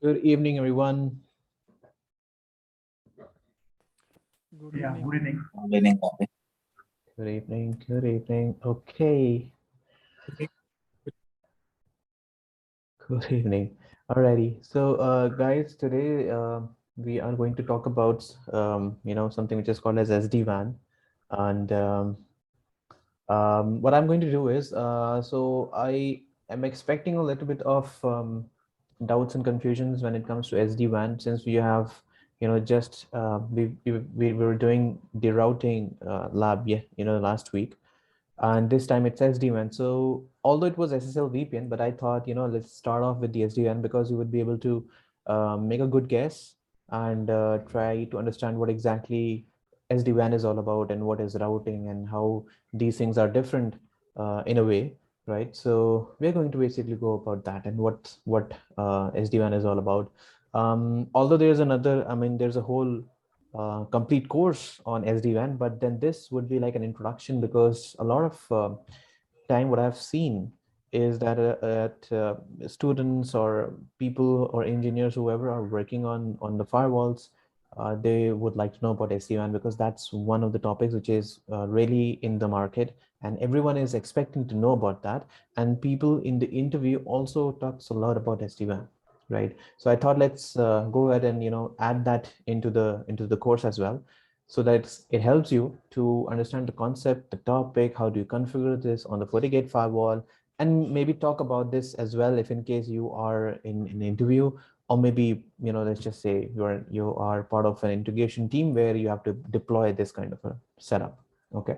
Good evening, everyone. Good Yeah, evening. good evening. Good evening. Good evening. Good evening. Okay. Good evening. Alrighty. So, guys, today we are going to talk about something which is called as SD-WAN, and what I'm going to do is so I am expecting a little bit of doubts and confusions when it comes to SD-WAN, since we have just we were doing the routing lab last week, and this time it's SD-WAN. So although it was SSL VPN, but I thought let's start off with the SD-WAN because you would be able to make a good guess and try to understand what exactly SD-WAN is all about and what is routing and how these things are different in a way, right? So we're going to basically go about that and what SD-WAN is all about. Although there's there's a whole complete course on SD-WAN, but then this would be like an introduction, because a lot of time what I've seen is that students or people or engineers, whoever are working on the firewalls, they would like to know about SD-WAN, because that's one of the topics which is really in the market and everyone is expecting to know about that. And people in the interview also talks a lot about SD-WAN, right? So I thought let's go ahead and add that into the course as well, so that it helps you to understand the concept, the topic, how do you configure this on the FortiGate firewall, and maybe talk about this as well if in case you are in an interview, or maybe let's just say you are part of an integration team where you have to deploy this kind of a setup. Okay,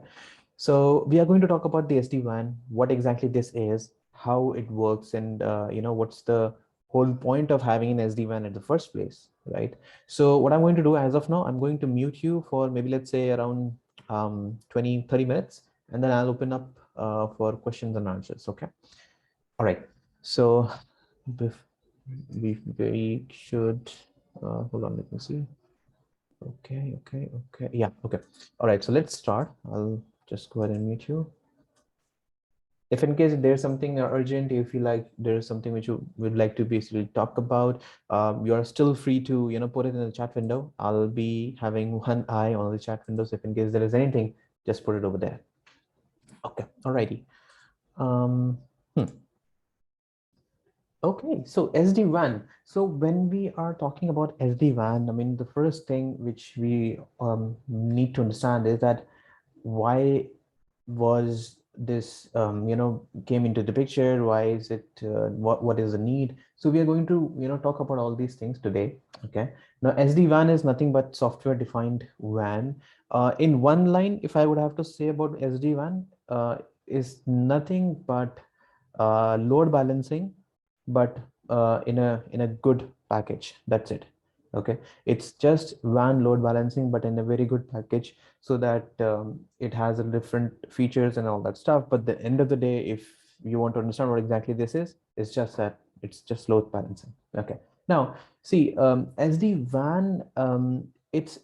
so we are going to talk about the SD-WAN, what exactly this is, how it works, and what's the whole point of having an SD-WAN in the first place, right? So what I'm going to do as of now, I'm going to mute you for maybe let's say around 20-30 minutes, and then I'll open up for questions and answers. Okay. All right. So we should hold on, let me see. Okay. Yeah. Okay. All right. So let's start. I'll just go ahead and mute you. If in case there's something urgent, you feel like there's something which you would like to basically talk about, you're still free to put it in the chat window. I'll be having one eye on the chat window, so if in case there is anything, just put it over there. Okay, alrighty. Okay, so SD-WAN. So when we are talking about SD-WAN, I mean, the first thing which we need to understand is that why was this came into the picture, why is it, what is the need. So we are going to talk about all these things today. Okay, now SD-WAN is nothing but software defined WAN. In one line, if I would have to say about SD-WAN, is nothing but load balancing, but in a good package. That's it. Okay, it's just WAN load balancing, but in a very good package, so that it has a different features and all that stuff. But the end of the day, if you want to understand what exactly this is, it's just that it's just load balancing. Okay, now see, SD-WAN,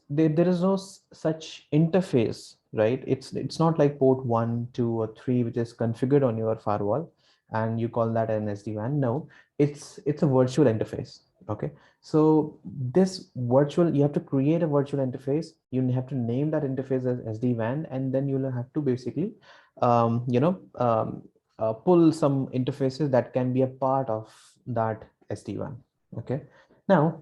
there is no such interface, right? It's not like port 1, 2, or 3 which is configured on your firewall and you call that an SD-WAN. No, it's a virtual interface. Okay, so this virtual, you have to create a virtual interface. You have to name that interface as SD-WAN, and then you'll have to basically, pull some interfaces that can be a part of that SD-WAN. Okay, now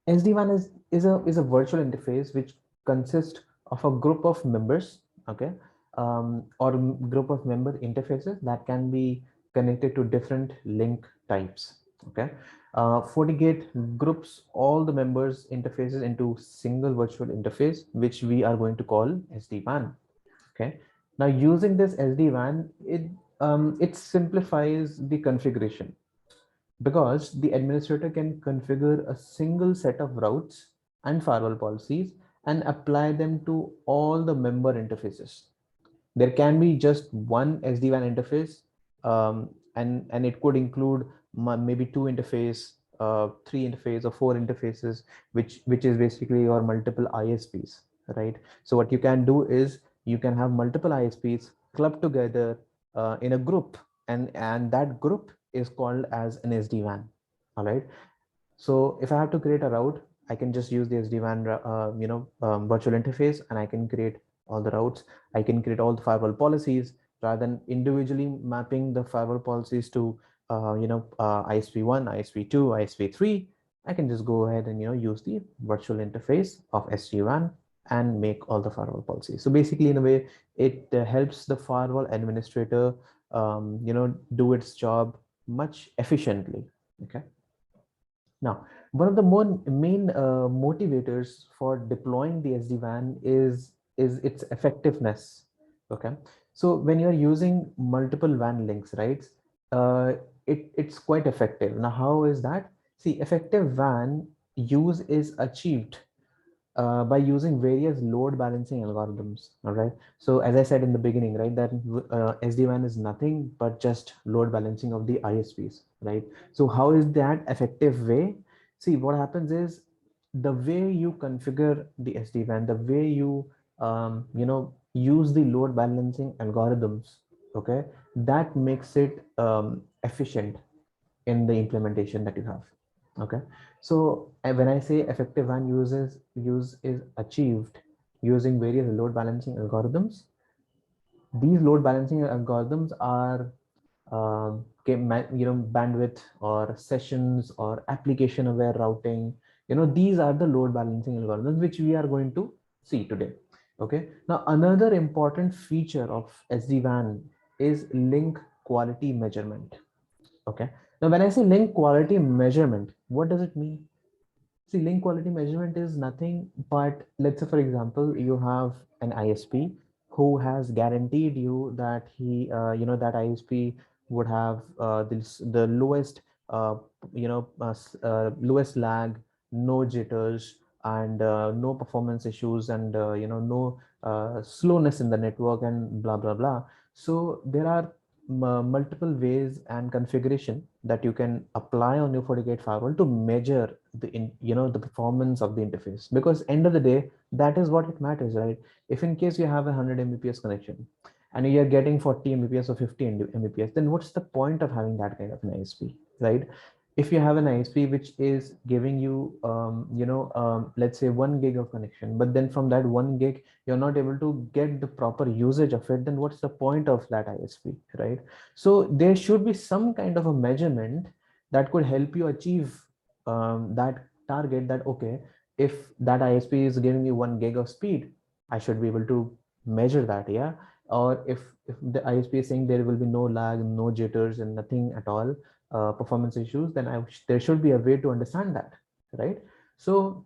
SD-WAN is a virtual interface which consists of a group of members, okay, or group of member interfaces that can be connected to different link types. Okay, FortiGate groups all the members interfaces into single virtual interface, which we are going to call SD-WAN. Okay, now using this SD-WAN, it simplifies the configuration, because the administrator can configure a single set of routes and firewall policies and apply them to all the member interfaces. There can be just one SD-WAN interface, and it could include maybe two interface, three interface, or four interfaces, which is basically your multiple ISPs, right? So what you can do is you can have multiple ISPs clubbed together in a group, and that group is called as an SD-WAN. All right. So if I have to create a route, I can just use the SD-WAN, virtual interface, and I can create all the routes. I can create all the firewall policies rather than individually mapping the firewall policies to, ISP1, ISP2, ISP3. I can just go ahead and, use the virtual interface of SD-WAN and make all the firewall policies. So basically, in a way, it helps the firewall administrator, do its job much efficiently. Okay. Now, one of the main motivators for deploying the SD-WAN is its effectiveness. Okay, so when you're using multiple WAN links, right, uh, it's quite effective. Now, how is that? See, effective WAN use is achieved by using various load balancing algorithms. All right. So as I said in the beginning, right, that SD-WAN is nothing but just load balancing of the ISPs, right? So how is that effective way? See, what happens is the way you configure the SD-WAN, the way you use the load balancing algorithms, okay, that makes it efficient in the implementation that you have. Okay, so when I say effective WAN use is achieved using various load balancing algorithms, these load balancing algorithms are bandwidth or sessions or application aware routing. These are the load balancing algorithms which we are going to see today. Okay, now another important feature of SD-WAN is link quality measurement. Okay. Now, when I say link quality measurement, what does it mean? See, link quality measurement is nothing but, let's say, for example, you have an ISP who has guaranteed you that that ISP would have the lowest, lowest lag, no jitters, and no performance issues, and no slowness in the network, and blah blah blah. So there are multiple ways and configuration that you can apply on your FortiGate firewall to measure the performance of the interface, because end of the day, that is what it matters, right? If in case you have a 100 Mbps connection and you are getting 40 Mbps or 50 Mbps, then what's the point of having that kind of an ISP, right? If you have an ISP which is giving you let's say 1 gig of connection, but then from that 1 gig you're not able to get the proper usage of it, then what's the point of that ISP, right? So there should be some kind of a measurement that could help you achieve that target, that okay, if that ISP is giving you 1 gig of speed, I should be able to measure that, yeah. Or if the ISP is saying there will be no lag, no jitters, and nothing at all, performance issues, then there should be a way to understand that, right? So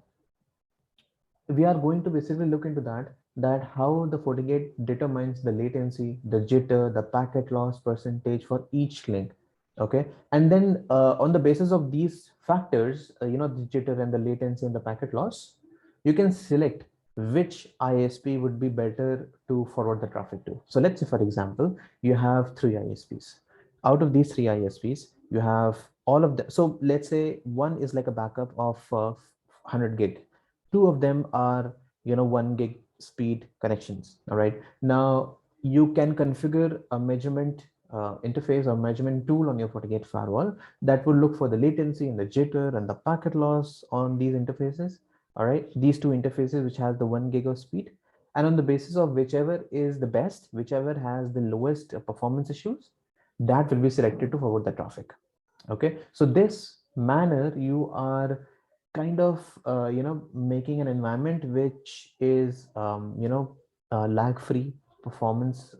we are going to basically look into that how the FortiGate determines the latency, the jitter, the packet loss percentage for each link. Okay, and then on the basis of these factors, the jitter and the latency and the packet loss, you can select which ISP would be better to forward the traffic to. So let's say, for example, you have three ISPs. Out of these three ISPs, you have all of them. So let's say one is like a backup of 100 gig. Two of them are 1 gig speed connections. All right, now you can configure a measurement interface or measurement tool on your FortiGate firewall that will look for the latency and the jitter and the packet loss on these interfaces. All right, these two interfaces which has the 1 gig of speed, and on the basis of whichever is the best, whichever has the lowest performance issues, that will be selected to forward the traffic. Okay, so this manner you are kind of making an environment which is lag free, performance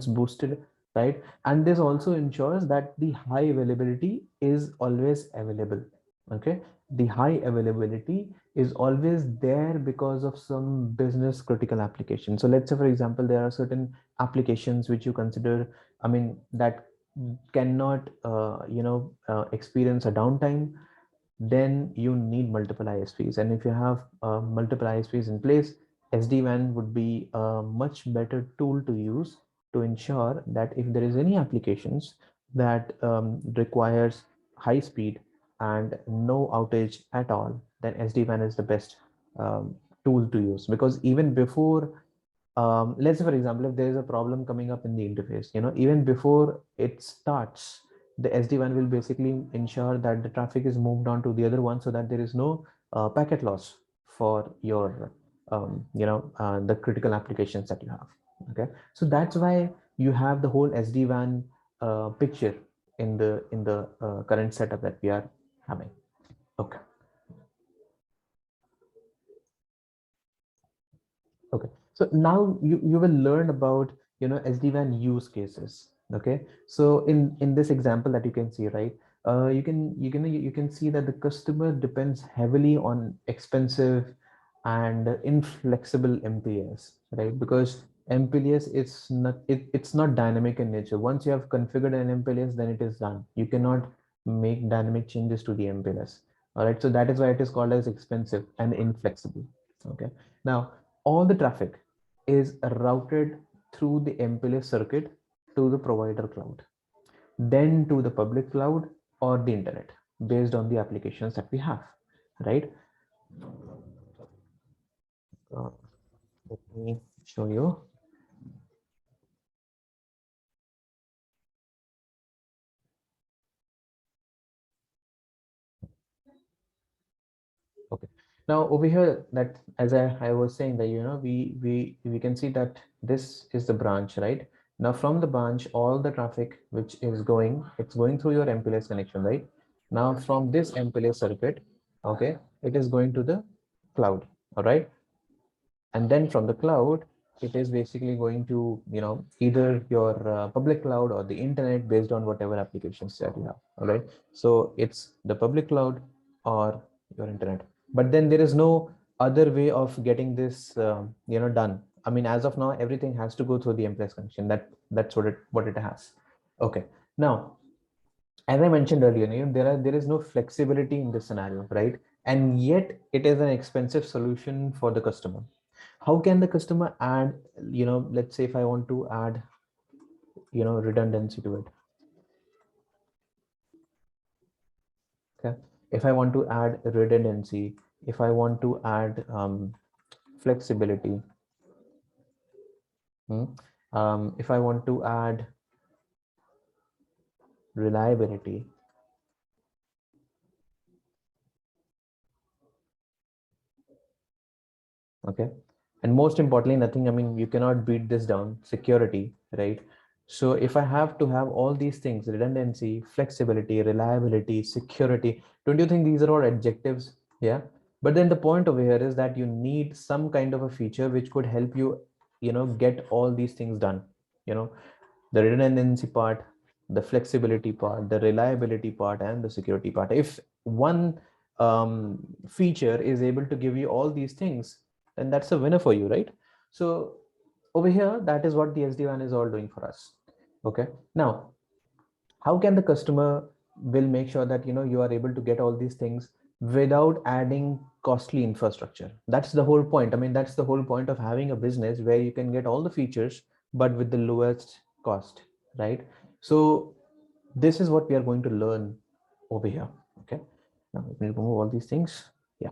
boosted, right? And this also ensures that the high availability is always available. Okay, the high availability is always there because of some business critical application. So let's say, for example, there are certain applications which you consider, I mean, that cannot experience a downtime, then you need multiple ISPs. And if you have multiple ISPs in place, SD-WAN would be a much better tool to use to ensure that if there is any applications that requires high speed and no outage at all, then SD-WAN is the best tool to use. Because even before, let's say, for example, if there is a problem coming up in the interface, even before it starts, the SD-WAN will basically ensure that the traffic is moved on to the other one, so that there is no packet loss for your the critical applications that you have. Okay, so that's why you have the whole SD-WAN picture in the current setup that we are having. Okay. Okay, so now you will learn about SD-WAN use cases. Okay, so in this example that you can see, right, you can see that the customer depends heavily on expensive and inflexible MPLS, right? Because MPLS it's not dynamic in nature. Once you have configured an MPLS, then it is done. You cannot make dynamic changes to the MPLS. All right, so that is why it is called as expensive and inflexible. Okay, now all the traffic is routed through the MPLS circuit to the provider cloud, then to the public cloud or the internet based on the applications that we have, right? Uh, let me show you. Okay. Now over here, that as I was saying that we can see that this is the branch, right? Now from the branch, all the traffic which is going, it's going through your MPLS connection, right? Now from this MPLS circuit, okay, it is going to the cloud, all right? And then from the cloud, it is basically going to either your public cloud or the internet based on whatever applications that you have. All right, so it's the public cloud or your internet, but then there is no other way of getting this done. I mean, as of now, everything has to go through the MPLS connection. That's what it has. Okay, now as I mentioned earlier, there is no flexibility in this scenario, right? And yet it is an expensive solution for the customer. How can the customer add, let's say if I want to add, redundancy to it. Okay. If I want to add redundancy, if I want to add flexibility, if I want to add reliability, okay, and most importantly, nothing, I mean, you cannot beat this down, security, right? So if I have to have all these things, redundancy, flexibility, reliability, security, don't you think these are all adjectives? Yeah. But then the point over here is that you need some kind of a feature which could help you, get all these things done. You know, the redundancy part, the flexibility part, the reliability part, and the security part. If one feature is able to give you all these things, then that's a winner for you, right? So over here, that is what the SD-WAN is all doing for us. Okay. Now, how can the customer will make sure that you are able to get all these things without adding costly infrastructure? That's the whole point. I mean, that's the whole point of having a business where you can get all the features but with the lowest cost, right? So this is what we are going to learn over here. Okay, now let me remove all these things. Yeah,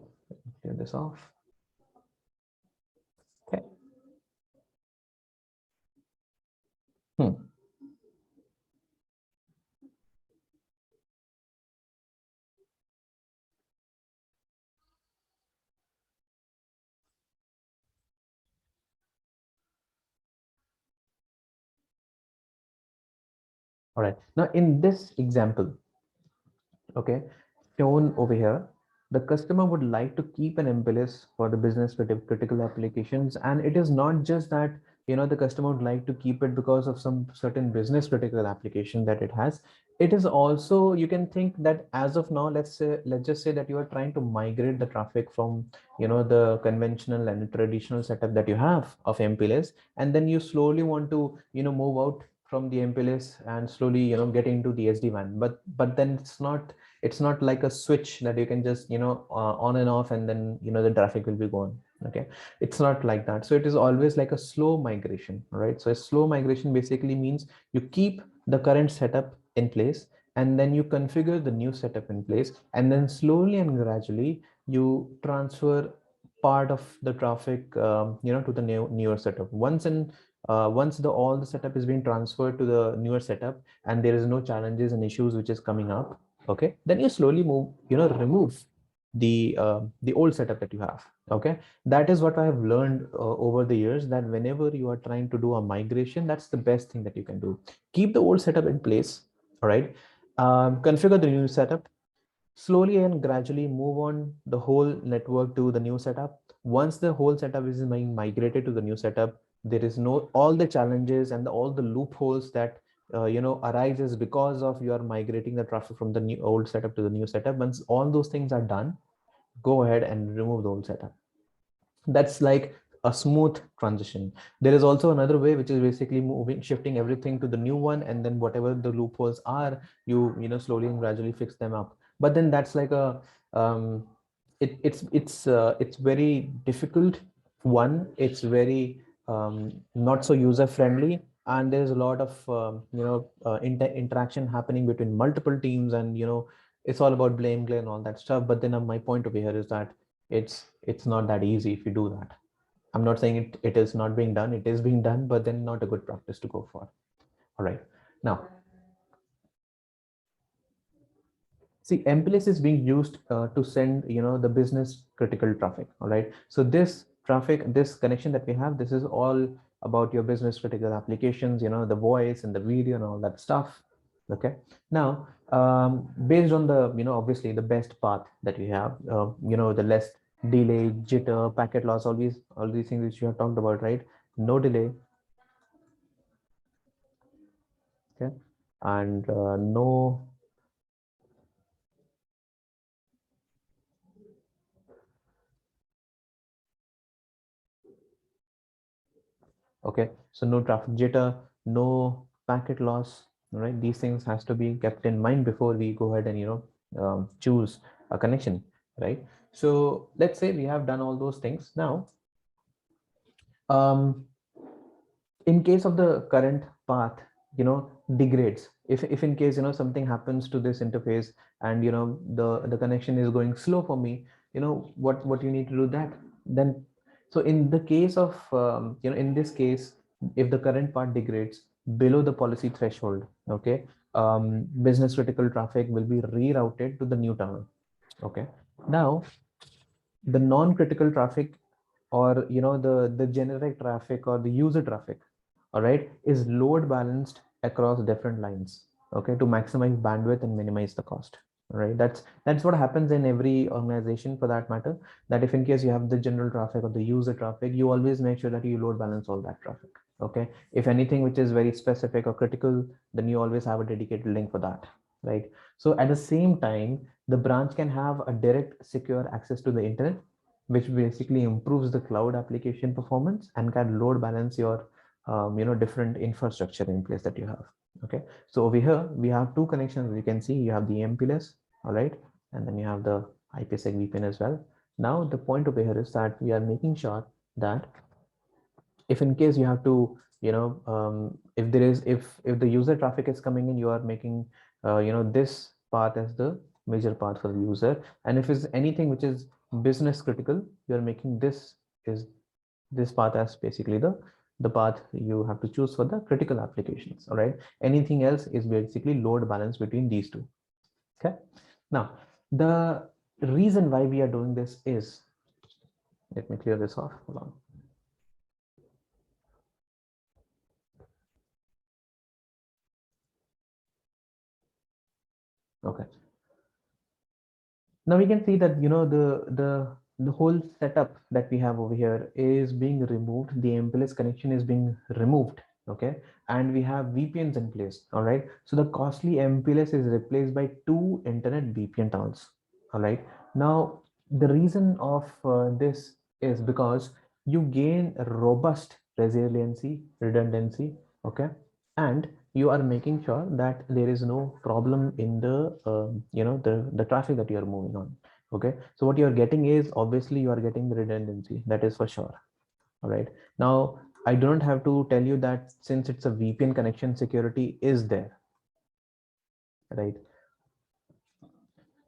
clear this off. Okay. Hmm. All right, now in this example, okay, shown over here, the customer would like to keep an MPLS for the business critical applications. And it is not just that, the customer would like to keep it because of some certain business critical application that it has. It is also, you can think that as of now, let's just say that you are trying to migrate the traffic from, the conventional and traditional setup that you have of MPLS. And then you slowly want to, move out from the MPLS and slowly, get into the SD-WAN. But then it's not like a switch that you can just on and off, and then the traffic will be gone. Okay, it's not like that. So it is always like a slow migration, right? So a slow migration basically means you keep the current setup in place, and then you configure the new setup in place, and then slowly and gradually you transfer part of the traffic to the newer setup. Once the all the setup is being transferred to the newer setup, and there is no challenges and issues which is coming up, okay, then you slowly remove the old setup that you have. Okay, that is what I have learned over the years, that whenever you are trying to do a migration, that's the best thing that you can do. Keep the old setup in place. All right, configure the new setup, slowly and gradually move on the whole network to the new setup. Once the whole setup is being migrated to the new setup, there is no all the challenges and all the loopholes that arises because of you are migrating the traffic from the new old setup to the new setup. Once all those things are done, go ahead and remove the old setup. That's like a smooth transition. There is also another way, which is basically shifting everything to the new one, and then whatever the loopholes are, slowly and gradually fix them up. But then that's like a it's very difficult one. It's very not so user friendly, and there's a lot of interaction happening between multiple teams, and it's all about blame game and all that stuff. But then my point over here is that it's not that easy if you do that. I'm not saying it is not being done. It is being done, but then not a good practice to go for. All right. Now, see, MPLS is being used to send, the business critical traffic. All right. So this traffic, this connection that we have, this is all about your business critical applications, the voice and the video and all that stuff. Okay. Now, based on the, obviously the best path that we have, the less delay, jitter, packet loss, all these things which you have talked about, right? No delay. Okay. And no. Okay, so no traffic jitter, no packet loss, right? These things has to be kept in mind before we go ahead and choose a connection, right? So let's say we have done all those things. Now, um, in case of the current path, degrades, if in case something happens to this interface, and the connection is going slow for me, what you need to do that then. So in the case of in this case, if the current part degrades below the policy threshold, okay, business critical traffic will be rerouted to the new tunnel. Okay, now the non-critical traffic, or the generic traffic or the user traffic, all right, is load balanced across different lines, okay, to maximize bandwidth and minimize the cost. right? That's what happens in every organization for that matter, that if in case you have the general traffic or the user traffic, you always make sure that you load balance all that traffic. Okay, if anything which is very specific or critical, then you always have a dedicated link for that, right? So at the same time, the branch can have a direct secure access to the internet, which basically improves the cloud application performance and can load balance your different infrastructure in place that you have. Okay, so over here we have two connections. You can see you have the MPLS, all right, and then you have the IPsec VPN as well. Now the point over here is that we are making sure that if in case you have to, if there is, if the user traffic is coming in, you are making this path as the major path for the user, and if it's anything which is business critical, you are making this path as basically the path you have to choose for the critical applications. All right, anything else is basically load balance between these two. Okay, now the reason why we are doing this is, let me clear this off. Hold on. Okay, now we can see that the whole setup that we have over here is being removed. The MPLS connection is being removed. Okay, and we have VPNs in place. All right, so the costly MPLS is replaced by two internet VPN tunnels. All right, now the reason of this is because you gain robust resiliency, redundancy. Okay, and you are making sure that there is no problem in the the traffic that you are moving on. Okay, so what you are getting is, obviously you are getting the redundancy, that is for sure. All right, now I don't have to tell you that since it's a VPN connection, security is there, right?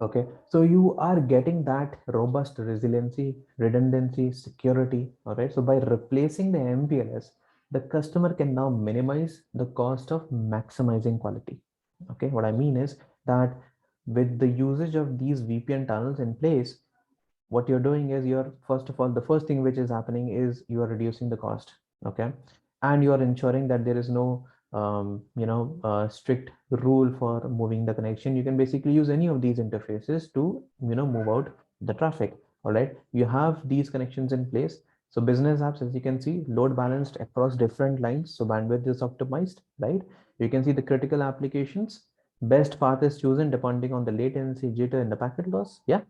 Okay, so you are getting that robust resiliency, redundancy, security. All right, so by replacing the MPLS, the customer can now minimize the cost of maximizing quality. Okay, what I mean is that with the usage of these VPN tunnels in place, what you're doing is, you're, first of all, the first thing which is happening is you are reducing the cost. Okay, and you are ensuring that there is no strict rule for moving the connection. You can basically use any of these interfaces to move out the traffic. All right, you have these connections in place. So business apps, as you can see, load balanced across different lines, so bandwidth is optimized, right? You can see the critical applications, best path is chosen depending on the latency, jitter, and the packet loss. Yeah,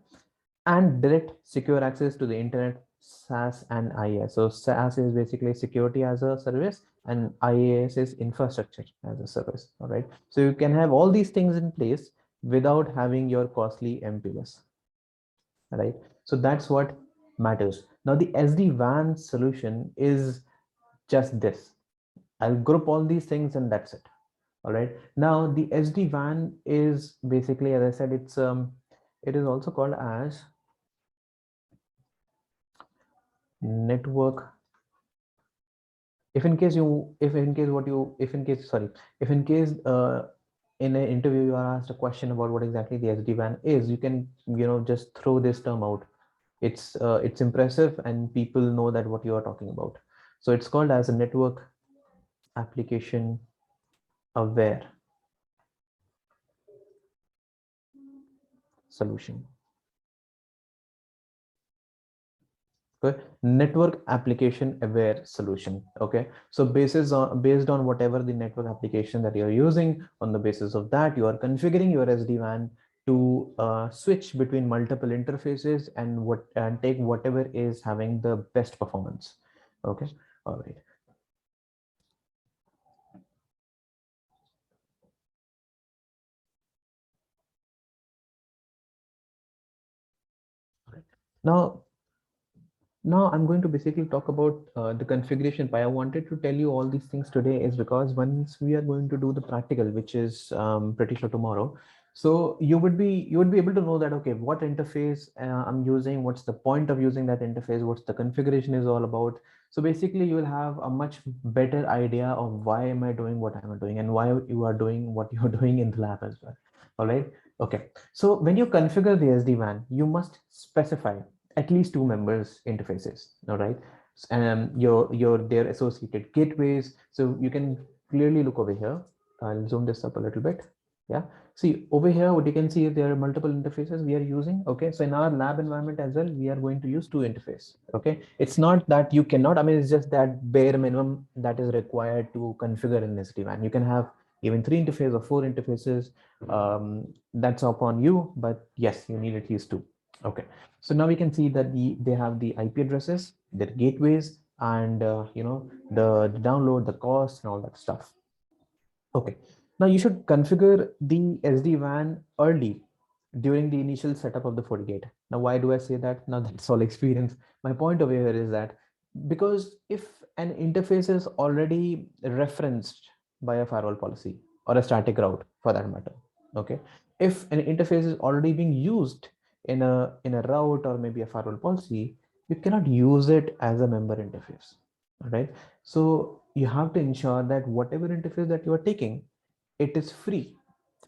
and direct secure access to the internet, SaaS and IaaS. So SaaS is basically security as a service, and IaaS is infrastructure as a service. All right, so you can have all these things in place without having your costly MPLS. All right, so that's what matters. Now the SD-WAN solution is just this. I'll group all these things and that's it. All right, now the SD-WAN is basically, as I said, it is also called as network. If in case you, if in case what you, if in case, sorry, if in case in an interview you are asked a question about what exactly the SD-WAN is, you can just throw this term out. It's impressive and people know that what you are talking about. So it's called as a network application aware solution. Okay, network application aware solution. Okay, so based on whatever the network application that you're using, on the basis of that, you are configuring your SD-WAN to switch between multiple interfaces and take whatever is having the best performance. Okay, all right. Now, I'm going to basically talk about the configuration part. I wanted to tell you all these things today is because once we are going to do the practical, which is pretty sure tomorrow, so you would be able to know that, okay, what interface I'm using, what's the point of using that interface, what's the configuration is all about. So basically you will have a much better idea of why am I doing what I'm doing and why you are doing what you're doing in the lab as well. All right, okay, so when you configure the SD-WAN, you must specify at least two members interfaces. All right, your their associated gateways. So you can clearly look over here. I'll zoom this up a little bit. Yeah. See over here, what you can see, there are multiple interfaces we are using. Okay. So in our lab environment as well, we are going to use two interface. Okay. It's not that you cannot, I mean, it's just that bare minimum that is required to configure in SD-WAN. You can have even three interfaces or four interfaces. That's upon you, but yes, you need at least two. Okay. So now we can see that they have the IP addresses, their gateways, and the download, the cost, and all that stuff. Okay. Now you should configure the SD-WAN early during the initial setup of the FortiGate. Now, why do I say that? Now that's all experience. My point over here is that because if an interface is already referenced by a firewall policy or a static route for that matter, okay, if an interface is already being used in a route or maybe a firewall policy, you cannot use it as a member interface. All right. So you have to ensure that whatever interface that you are taking, it is free.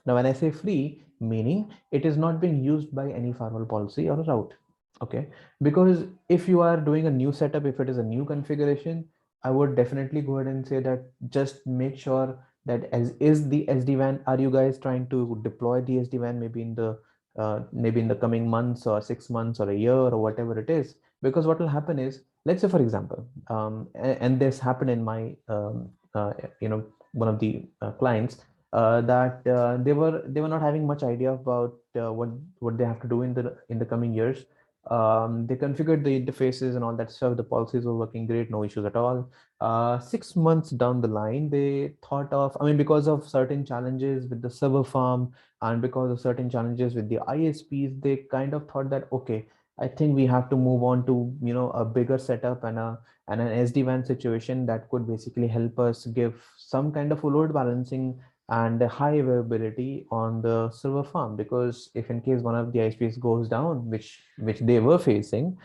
Now, when I say free, meaning it is not being used by any firewall policy or a route. Okay. Because if you are doing a new setup, if it is a new configuration, I would definitely go ahead and say that just make sure that as is the SD-WAN, are you guys trying to deploy the SD-WAN maybe in the coming months or 6 months or a year or whatever it is? Because what will happen is, let's say for example, and this happened in my one of the clients, that they were not having much idea about what they have to do in the coming years. They configured the interfaces and all that stuff. The policies were working great, no issues at all. 6 months down the line, they thought of, I mean, because of certain challenges with the server farm and because of certain challenges with the ISPs, they kind of thought that, okay, I think we have to move on to a bigger setup and an SD-WAN situation that could basically help us give some kind of a load balancing and a high availability on the server farm. Because if in case one of the ISPs goes down, which they were facing,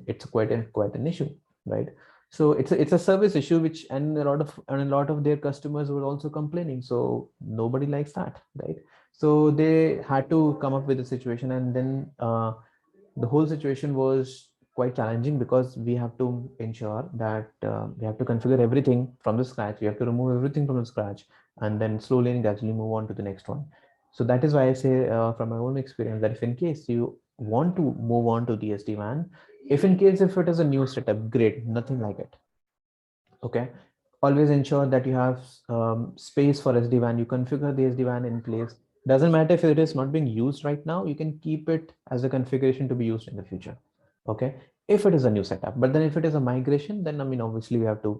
it's quite an issue, right? So it's a service issue, which and a lot of their customers were also complaining. So nobody likes that, right? So they had to come up with a situation, and then the whole situation was quite challenging because we have to ensure that we have to configure everything from the scratch. We have to remove everything from the scratch and then slowly and gradually move on to the next one. So that is why I say from my own experience that if in case you want to move on to the SD-WAN, if it is a new setup, great, nothing like it. Okay. Always ensure that you have space for SD-WAN. You configure the SD-WAN in place. Doesn't matter if it is not being used right now, you can keep it as a configuration to be used in the future. Okay. If it is a new setup, but then if it is a migration, then I mean, obviously we have to,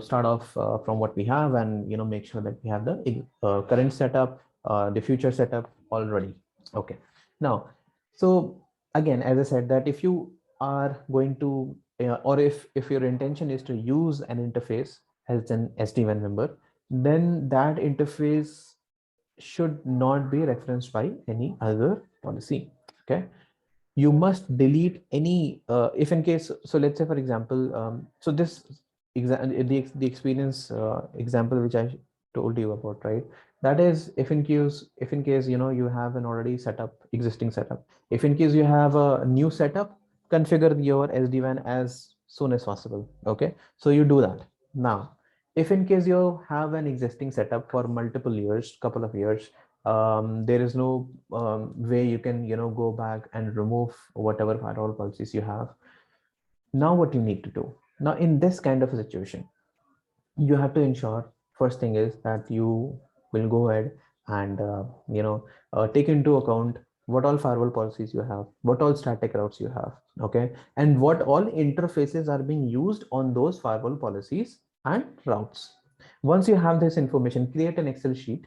start off from what we have and, make sure that we have the current setup, the future setup already. Okay. Now, so again, as I said, that if you are going to or if your intention is to use an interface as an SD-WAN member, then that interface should not be referenced by any other policy. Okay. You must delete any if in case, so let's say for example, so this the experience example which I told you about, right? That is if in case you have an already set up existing setup. If in case you have a new setup, configure your SD-WAN as soon as possible. Okay. So you do that now. If in case you have an existing setup for multiple years, couple of years, there is no way you can go back and remove whatever firewall policies you have. Now what you need to do now in this kind of a situation, you have to ensure, first thing is that you will go ahead and take into account what all firewall policies you have, what all static routes you have. Okay. And what all interfaces are being used on those firewall policies and routes. Once you have this information, create an Excel sheet,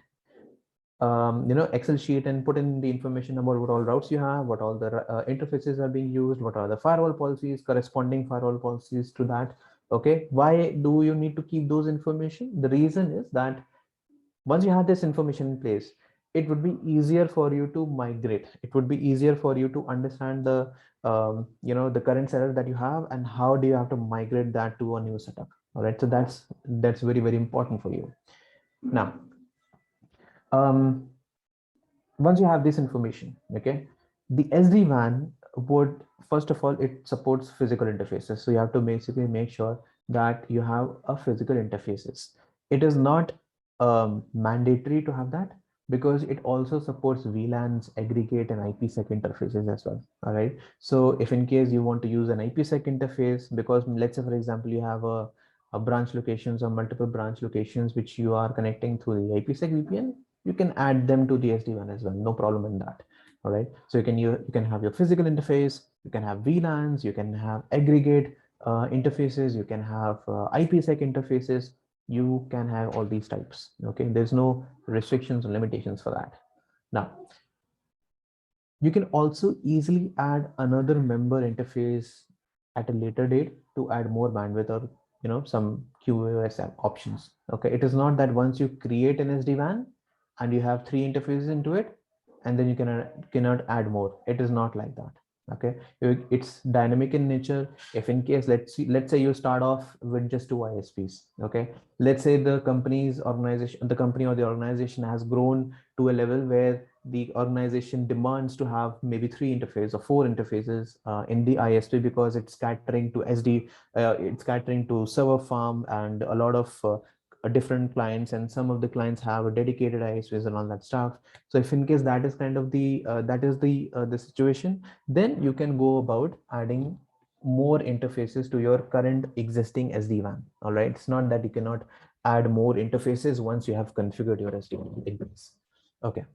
Excel sheet, and put in the information about what all routes you have, what all the interfaces are being used, what are the firewall policies, corresponding firewall policies to that. Okay. Why do you need to keep those information? The reason is that once you have this information in place, it would be easier for you to migrate. It would be easier for you to understand the current setup that you have and how do you have to migrate that to a new setup. All right. So that's very, very important for you. Now, um, once you have this information, okay, the SD-WAN would, first of all, it supports physical interfaces. So you have to basically make sure that you have a physical interfaces. It is not mandatory to have that because it also supports VLANs, aggregate, and IPsec interfaces as well. All right. So if in case you want to use an IPsec interface, because let's say, for example, you have a branch locations or multiple branch locations which you are connecting through the IPsec VPN, you can add them to the SD-WAN as well. No problem in that. All right. So you can have your physical interface, you can have VLANs, you can have aggregate interfaces, you can have IPsec interfaces, you can have all these types. Okay, there's no restrictions or limitations for that. Now, you can also easily add another member interface at a later date to add more bandwidth or some QoS options. Okay, it is not that once you create an SD-WAN and you have 3 interfaces into it, and then you cannot add more. It is not like that. Okay, it's dynamic in nature. If in case let's say you start off with just 2 ISPs. Okay, let's say the company or the organization has grown to a level where the organization demands to have maybe 3 interfaces or 4 interfaces in the ISP because it's catering to SD, it's catering to server farm and a lot of different clients, and some of the clients have a dedicated ISPs and all that stuff. So if in case that is kind of the situation, then you can go about adding more interfaces to your current existing SD-WAN. All right, it's not that you cannot add more interfaces once you have configured your SD-WAN in place. Okay.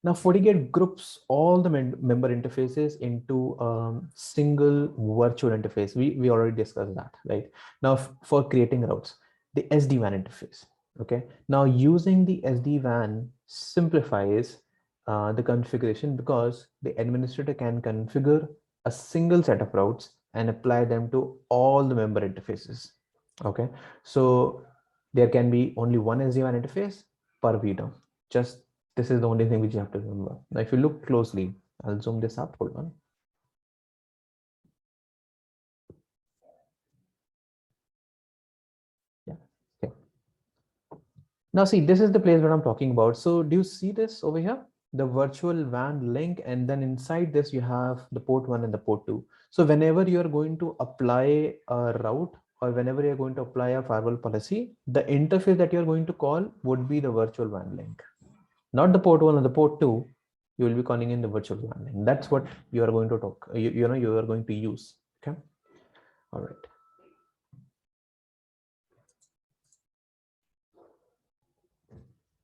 Now, FortiGate groups all the member interfaces into single virtual interface. We already discussed that, right? Now, for creating routes, the SD-WAN interface. Okay. Now, using the SD-WAN simplifies the configuration because the administrator can configure a single set of routes and apply them to all the member interfaces. Okay. So there can be only one SD-WAN interface per VDOM. Just this is the only thing which you have to remember. Now, if you look closely, I'll zoom this up. Hold on. Yeah. Okay. Now, see, this is the place where I'm talking about. So, do you see this over here? The virtual WAN link, and then inside this, you have the port 1 and the port 2. So, whenever you're going to apply a route or whenever you're going to apply a firewall policy, the interface that you're going to call would be the virtual WAN link, not the port 1 or the port 2. You will be calling in the virtual WAN link. That's what you are going to talk, you are going to use. Okay. All right.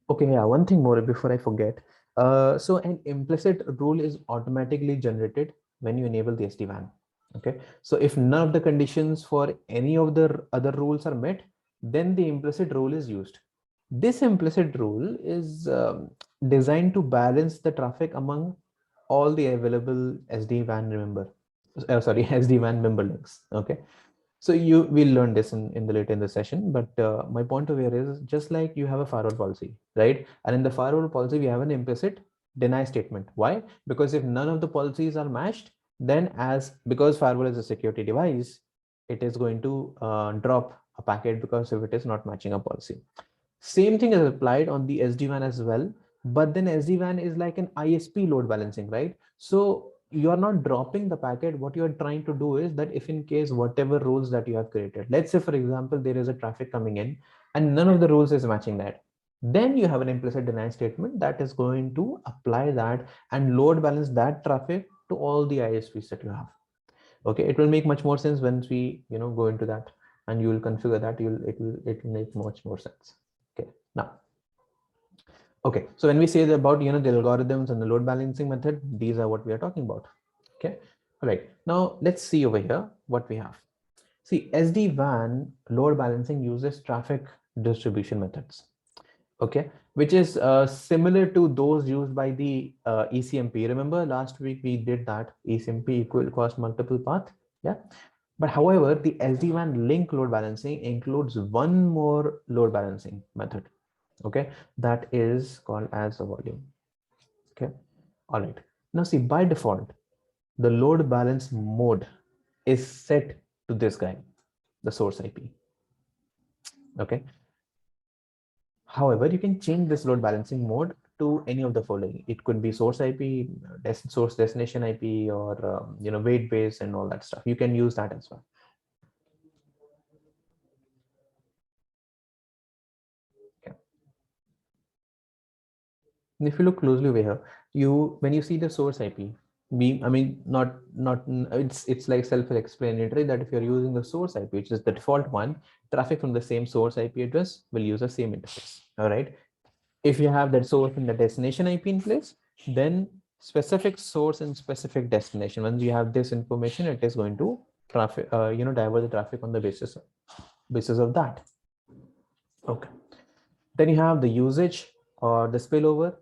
Okay, yeah, one thing more before I forget. So an implicit rule is automatically generated when you enable the SD-WAN. Okay, so if none of the conditions for any of the other rules are met, then the implicit rule is used. This implicit rule is designed to balance the traffic among all the available SD-WAN SD-WAN member links. Okay, so will learn this in the later in the session, but my point of view is just like you have a firewall policy, right? And in the firewall policy, we have an implicit deny statement. Why? Because if none of the policies are matched, then because firewall is a security device, it is going to drop a packet because if it is not matching a policy. Same thing is applied on the SD-WAN as well, but then SD-WAN is like an ISP load balancing, right? So you are not dropping the packet. What you are trying to do is that if in case whatever rules that you have created, let's say for example, there is a traffic coming in and none of the rules is matching that, then you have an implicit deny statement that is going to apply that and load balance that traffic to all the ISPs that you have. Okay, it will make much more sense once we go into that and you will configure that. It will make much more sense. Okay, now. Okay, so when we say about the algorithms and the load balancing method, these are what we are talking about. Okay, all right. Now let's see over here what we have. See, SD-WAN load balancing uses traffic distribution methods. Okay, which is similar to those used by the ECMP. Remember last week we did that ECMP equal cost multiple path. Yeah. But however, the SD-WAN link load balancing includes one more load balancing method. Okay, that is called as a volume. Okay, all right. Now see, by default, the load balance mode is set to this guy, the source IP. Okay. However, you can change this load balancing mode to any of the following. It could be source IP, source destination IP, or weight base and all that stuff. You can use that as well. Okay. And if you look closely over here, when you see the source IP, I mean, it's like self-explanatory that if you're using the source IP, which is the default one, traffic from the same source IP address will use the same interface. All right. If you have that source and the destination IP in place, then specific source and specific destination. Once you have this information, it is going to divert the traffic on the basis of that. Okay. Then you have the usage or the spillover.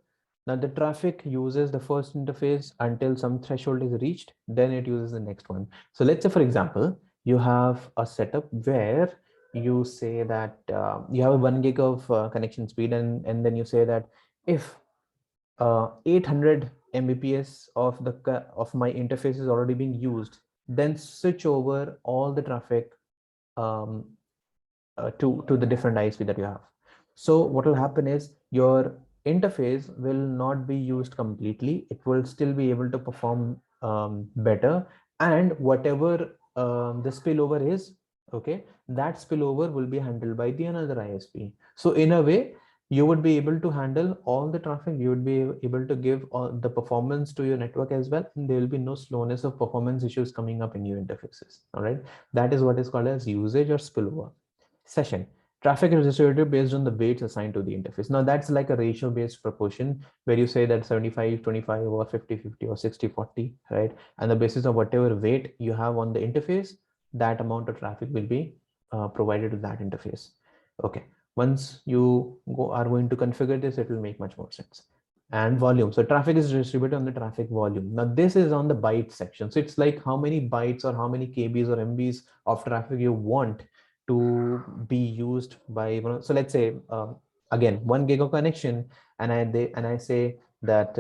Now the traffic uses the first interface until some threshold is reached, then it uses the next one. So let's say, for example, you have a setup where you say that you have a 1 gig of connection speed, and then you say that if 800 Mbps of my interface is already being used, then switch over all the traffic um, to the different ISP that you have. So what will happen is your interface will not be used completely. It will still be able to perform better, and whatever the spillover is, okay, that spillover will be handled by the another ISP. So in a way, you would be able to handle all the traffic. You would be able to give all the performance to your network as well, and there will be no slowness of performance issues coming up in your interfaces. All right, that is what is called as usage or spillover. Session. Traffic is distributed based on the weights assigned to the interface. Now that's like a ratio based proportion where you say that 75-25 or 50-50 or 60-40, right? And the basis of whatever weight you have on the interface, that amount of traffic will be provided to that interface. Okay. Once you are going to configure this, it will make much more sense. And volume. So traffic is distributed on the traffic volume. Now this is on the byte section. So it's like how many bytes or how many KBs or MBs of traffic you want to be used by, so let's say again 1 gig of connection, and I say that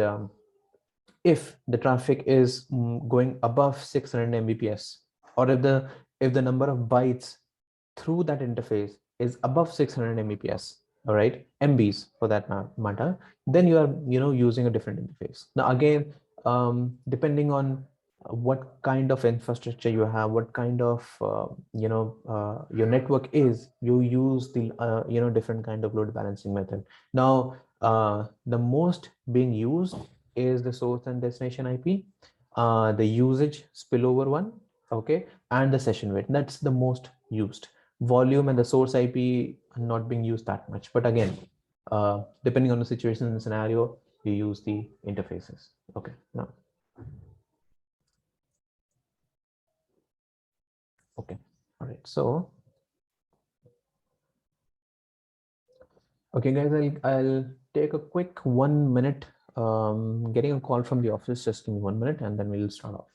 if the traffic is going above 600 Mbps, or if the number of bytes through that interface is above 600 Mbps, all right, MBs for that matter, then you are using a different interface. Now again, depending on what kind of infrastructure you have, what kind of your network is, you use the different kind of load balancing method. Now the most being used is the source and destination IP, the usage spillover one, okay, and the session weight. That's the most used. Volume and the source IP are not being used that much, but again, depending on the situation and the scenario, you use the interfaces. Okay, now, okay, all right. So, okay, guys, I'll take a quick 1 minute. Getting a call from the office. Just give me 1 minute, and then we'll start off.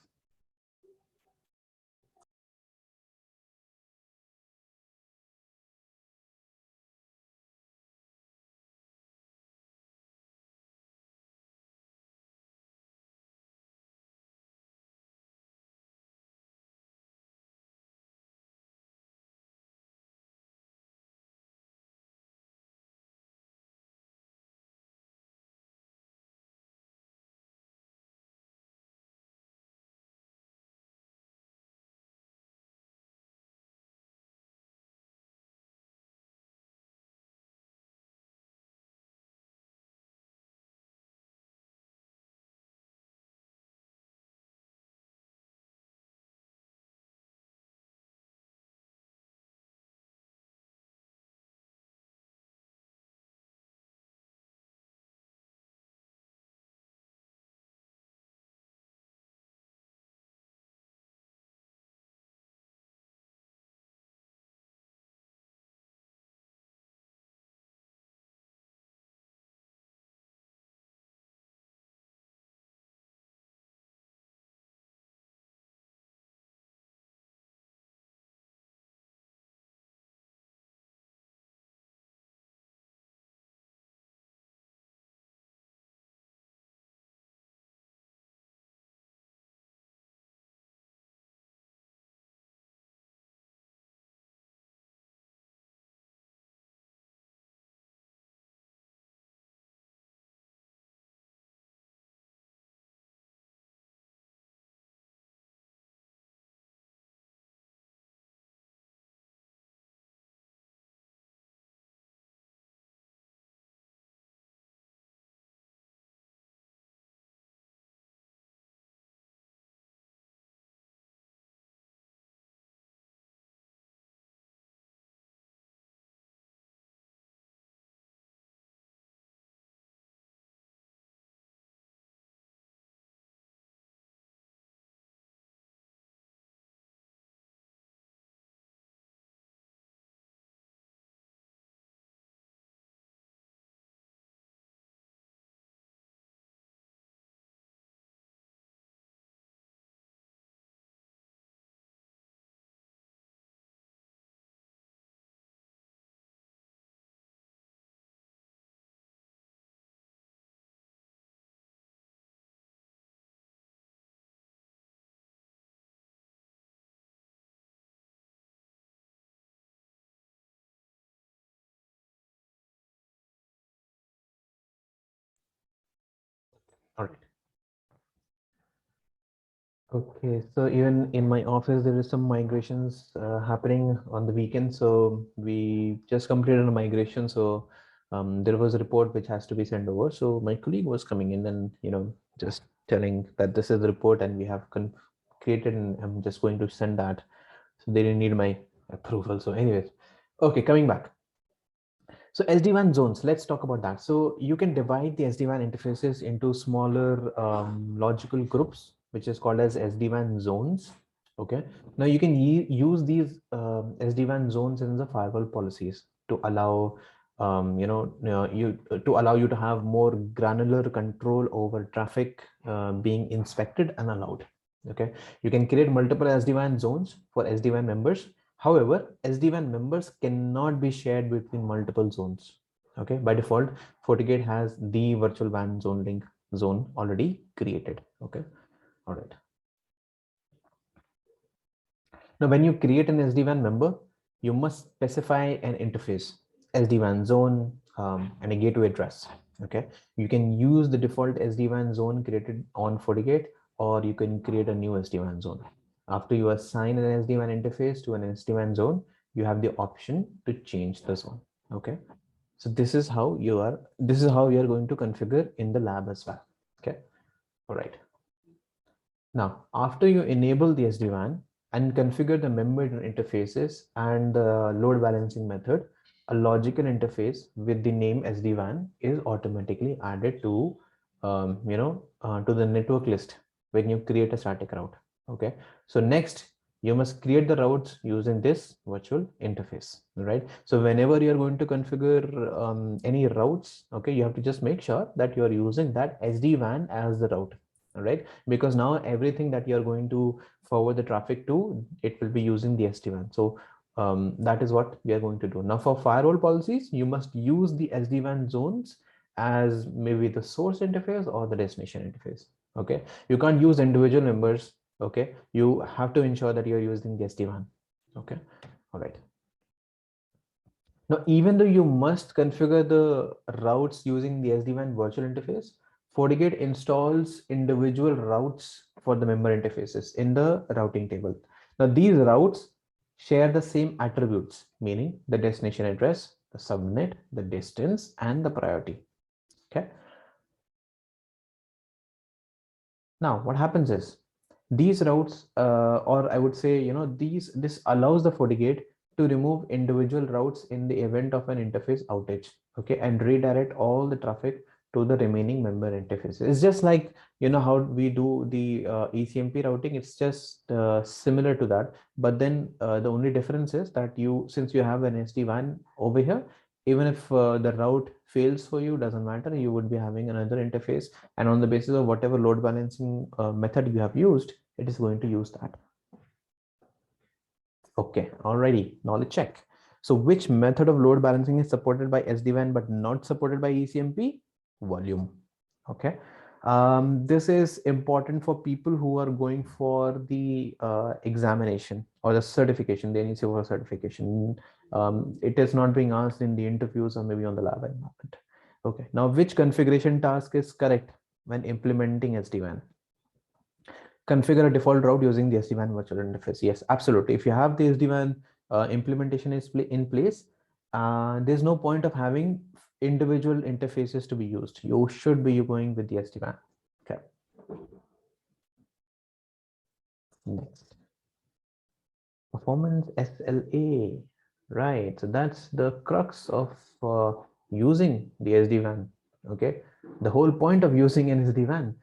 Okay, so even in my office, there is some migrations happening on the weekend. So we just completed a migration. So there was a report which has to be sent over. So my colleague was coming in and just telling that this is the report and we have created, and I'm just going to send that. So they didn't need my approval. So anyways, okay, coming back. So SD-WAN zones, let's talk about that. So you can divide the SD-WAN interfaces into smaller logical groups, which is called as SD-WAN zones. Okay. Now you can use these SD-WAN zones in the firewall policies to allow to allow you to have more granular control over traffic being inspected and allowed. Okay. You can create multiple SD-WAN zones for SD-WAN members. However, SD-WAN members cannot be shared between multiple zones. Okay, by default, FortiGate has the virtual WAN zone link zone already created. Okay, all right. Now, when you create an SD-WAN member, you must specify an interface, SD-WAN zone, and a gateway address. Okay, you can use the default SD-WAN zone created on FortiGate, or you can create a new SD-WAN zone. After you assign an SD-WAN interface to an SD-WAN zone, you have the option to change the zone. Okay, so this is how you are going to configure in the lab as well. Okay, all right. Now, after you enable the SD-WAN and configure the member interfaces and the load balancing method, a logical interface with the name SD-WAN is automatically added to, to the network list when you create a static route. Okay. So next, you must create the routes using this virtual interface, right? So whenever you're going to configure any routes, okay, you have to just make sure that you're using that SD-WAN as the route, right? Because now everything that you're going to forward the traffic to, it will be using the SD-WAN. So that is what we are going to do. Now for firewall policies, you must use the SD-WAN zones as maybe the source interface or the destination interface. Okay, you can't use individual members. Okay, you have to ensure that you're using the SD-WAN. Okay, all right. Now, even though you must configure the routes using the SD-WAN virtual interface, FortiGate installs individual routes for the member interfaces in the routing table. Now, these routes share the same attributes, meaning the destination address, the subnet, the distance, and the priority. Okay. Now, what happens is these routes, or I would say, this allows the FortiGate to remove individual routes in the event of an interface outage, okay, and redirect all the traffic to the remaining member interfaces. It's just like, how we do the ECMP routing. It's just similar to that, but then the only difference is that since you have an SD-WAN over here, even if the route fails for you, doesn't matter, you would be having another interface, and on the basis of whatever load balancing method you have used, it is going to use that. Okay, alrighty, knowledge check. So which method of load balancing is supported by SD-WAN but not supported by ECMP? Volume. Okay. This is important for people who are going for the examination or the certification. They need to for certification. It is not being asked in the interviews or maybe on the lab environment. Okay. Now, which configuration task is correct when implementing SD-WAN? Configure a default route using the SD-WAN virtual interface. Yes, absolutely. If you have the SD-WAN implementation is in place, there's no point of having individual interfaces to be used. You should be going with the SD-WAN. Okay. Next, performance SLA. Right. So that's the crux of using the SD-WAN. Okay. The whole point of using an SD-WAN.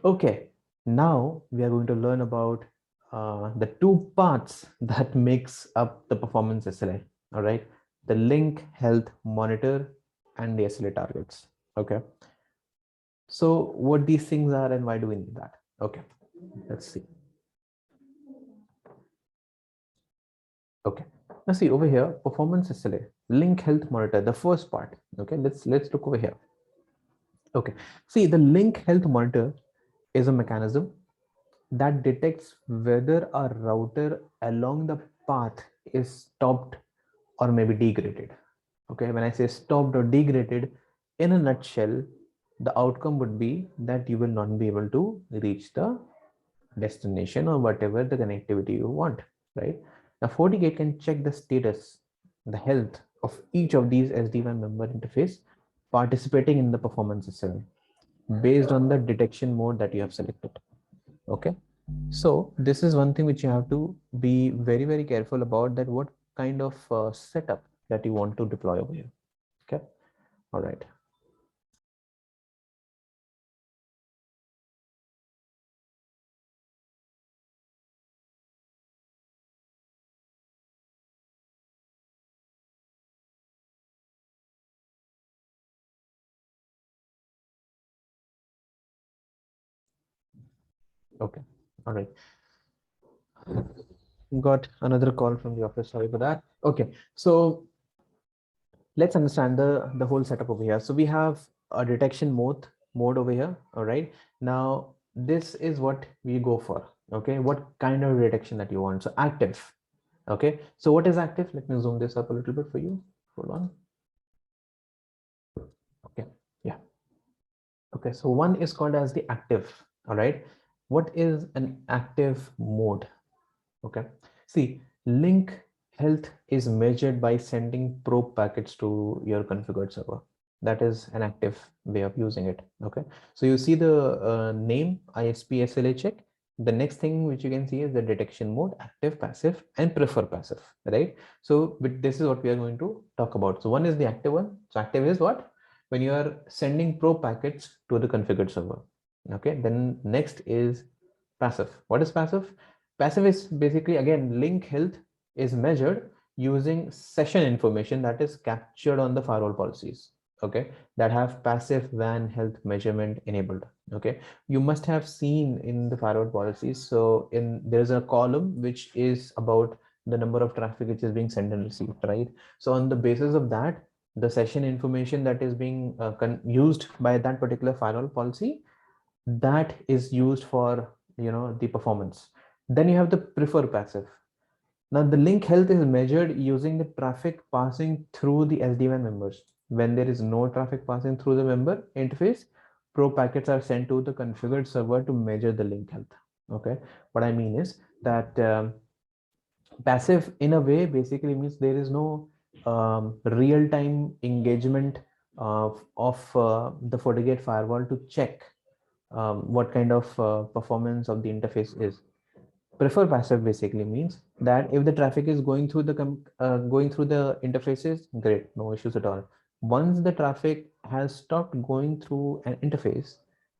Okay. Now we are going to learn about the two parts that makes up the performance SLA. All right, the link health monitor and the SLA targets. Okay, so what these things are and why do we need that? Okay, let's see. Okay, now see over here, performance SLA, link health monitor, the first part. Okay, let's look over here. Okay, see the link health monitor is a mechanism that detects whether a router along the path is stopped or maybe degraded. Okay, when I say stopped or degraded, in a nutshell, the outcome would be that you will not be able to reach the destination or whatever the connectivity you want, right? Now FortiGate can check the status, the health of each of these SD-WAN member interface participating in the performance itself based on the detection mode that you have selected. Okay, so this is one thing which you have to be very, very careful about, that what kind of setup that you want to deploy over here. Okay, all right. Okay, all right. Got another call from the office. Sorry for that. Okay, so let's understand the whole setup over here. So we have a detection mode over here. All right. Now this is what we go for. Okay, what kind of detection that you want? So active. Okay, so what is active? Let me zoom this up a little bit for you. Hold on. Okay, yeah. Okay, so one is called as the active. All right. What is an active mode? Okay, see, link health is measured by sending probe packets to your configured server. That is an active way of using it. Okay, so you see the name ISP SLA check. The next thing which you can see is the detection mode, active, passive, and prefer passive, right? So this is what we are going to talk about. So one is the active one. So active is what? When you are sending probe packets to the configured server. Okay, then next is passive. What is passive? Passive is basically, again, link health is measured using session information that is captured on the firewall policies, okay, that have passive WAN health measurement enabled. Okay, you must have seen in the firewall policies, so there's a column which is about the number of traffic which is being sent and received, right? So on the basis of that, the session information that is being used by that particular firewall policy, that is used for the performance. Then you have the prefer passive. Now the link health is measured using the traffic passing through the SD-WAN members. When there is no traffic passing through the member interface, probe packets are sent to the configured server to measure the link health. Okay, what I mean is that passive in a way basically means there is no real-time engagement of the FortiGate firewall to check what kind of performance of the interface is. Prefer passive basically means that if the traffic is going through the interfaces, great, no issues at all. Once the traffic has stopped going through an interface,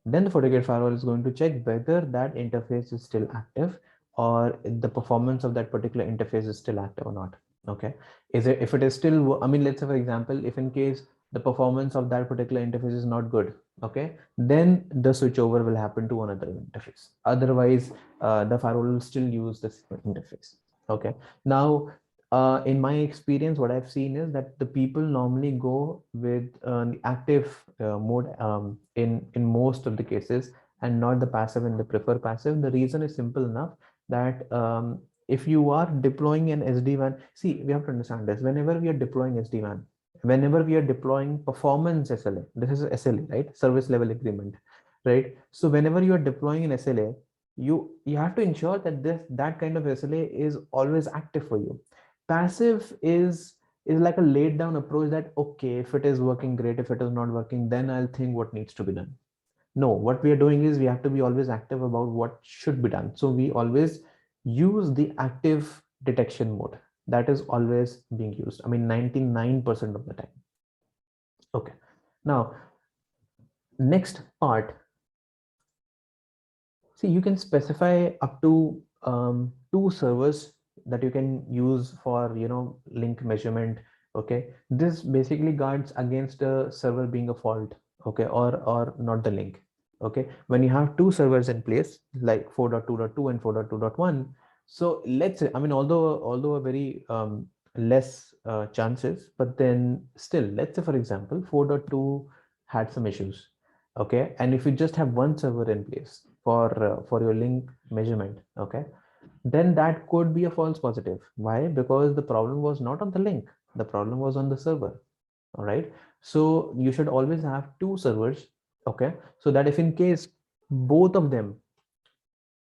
then the FortiGate firewall is going to check whether that interface is still active, or the performance of that particular interface is still active or not. Okay, if it is still, I mean, let's say for example, if in case the performance of that particular interface is not good, okay, then the switchover will happen to another interface. Otherwise, the firewall will still use this interface. Okay, now in my experience, what I've seen is that the people normally go with the active mode in most of the cases, and not the passive and the prefer passive. The reason is simple enough, that if you are deploying an SD-WAN, see, we have to understand this. Whenever we are deploying SD-WAN, whenever we are deploying performance SLA, this is SLA, right? Service level agreement, right? So whenever you are deploying an SLA, you have to ensure that that kind of SLA is always active for you. Passive is like a laid down approach that, okay, if it is working, great. If it is not working, then I'll think what needs to be done. No, what we are doing is we have to be always active about what should be done. So we always use the active detection mode. That is always being used. I mean, 99% of the time. Okay, now next part. See, you can specify up to 2 servers that you can use for link measurement. Okay, this basically guards against a server being a fault. Okay, or not the link. Okay, when you have 2 servers in place, like 4.2.2 and 4.2.1. So let's say, I mean, although a very less chances, but then still, let's say for example 4.2 had some issues. Okay, and if you just have 1 server in place for your link measurement, okay, then that could be a false positive. Why? Because the problem was not on the link, the problem was on the server. All right, so you should always have 2 servers, okay, so that if in case both of them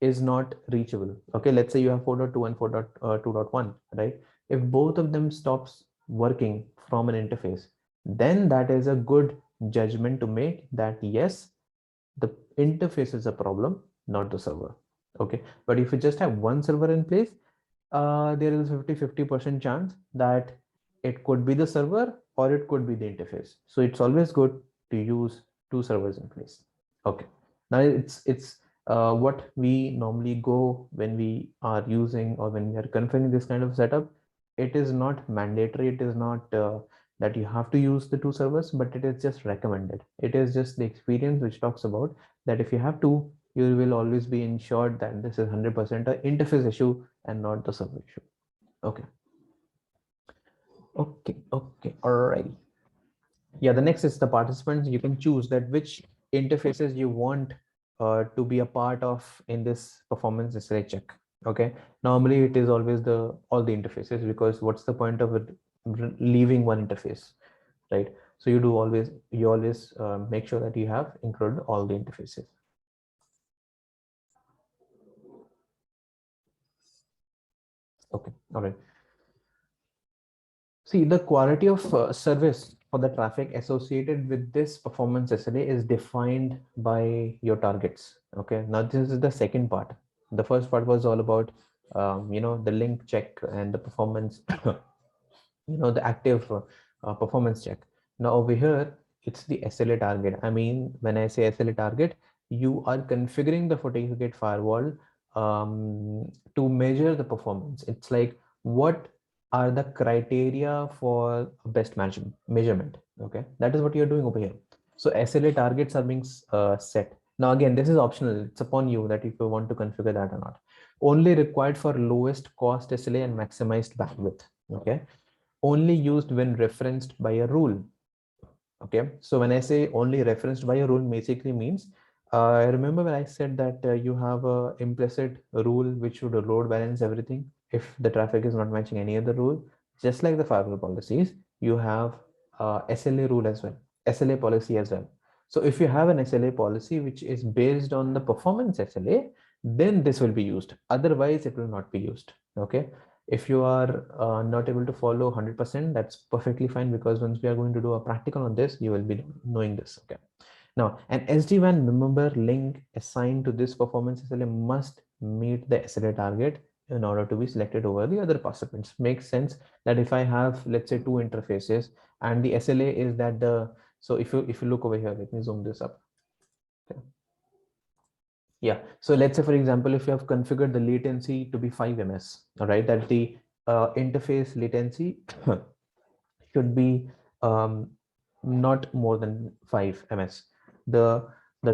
is not reachable. Okay, let's say you have 4.2 and 4.2.1, right? If both of them stops working from an interface, then that is a good judgment to make that yes, the interface is a problem, not the server. Okay, but if you just have one server in place, there is a 50% chance that it could be the server or it could be the interface. So it's always good to use two servers in place. Okay, now it's what we normally go when we are using or when we are configuring this kind of setup. It is not mandatory. It is not that you have to use the two servers, but it is just recommended. It is just the experience which talks about that if you have two, you will always be ensured that this is 100% an interface issue and not the server issue. Okay. Okay. All right. Yeah, the next is the participants. You can choose that which interfaces you want to be a part of in this performance SLA check. Okay. Normally it is always the all the interfaces, because what's the point of it leaving one interface, right? So you always make sure that you have included all the interfaces. Okay. All right. See, the quality of service for the traffic associated with this performance SLA is defined by your targets. Okay, now this is the second part. The first part was all about, the link check and the performance, the active performance check. Now over here, it's the SLA target. I mean, when I say SLA target, you are configuring the FortiGate firewall to measure the performance. It's like what are the criteria for best measurement. Okay, that is what you're doing over here. So SLA targets are being set. Now again, this is optional. It's upon you that if you want to configure that or not. Only required for lowest cost SLA and maximized bandwidth. Okay, only used when referenced by a rule. Okay, so when I say only referenced by a rule, basically means I remember when I said that you have a implicit rule which should load balance everything if the traffic is not matching any other rule. Just like the firewall policies, you have SLA rule as well, SLA policy as well. So if you have an SLA policy which is based on the performance SLA, then this will be used. Otherwise, it will not be used. Okay, if you are not able to follow 100%, that's perfectly fine, because once we are going to do a practical on this, you will be knowing this. Okay, now an SD-WAN member link assigned to this performance SLA must meet the SLA target in order to be selected over the other participants. Makes sense that if I have, let's say, two interfaces and the SLA is that so if you look over here, let me zoom this up. Okay. Yeah, so let's say, for example, if you have configured the latency to be 5 ms, all right, that the interface latency should be not more than 5 ms. The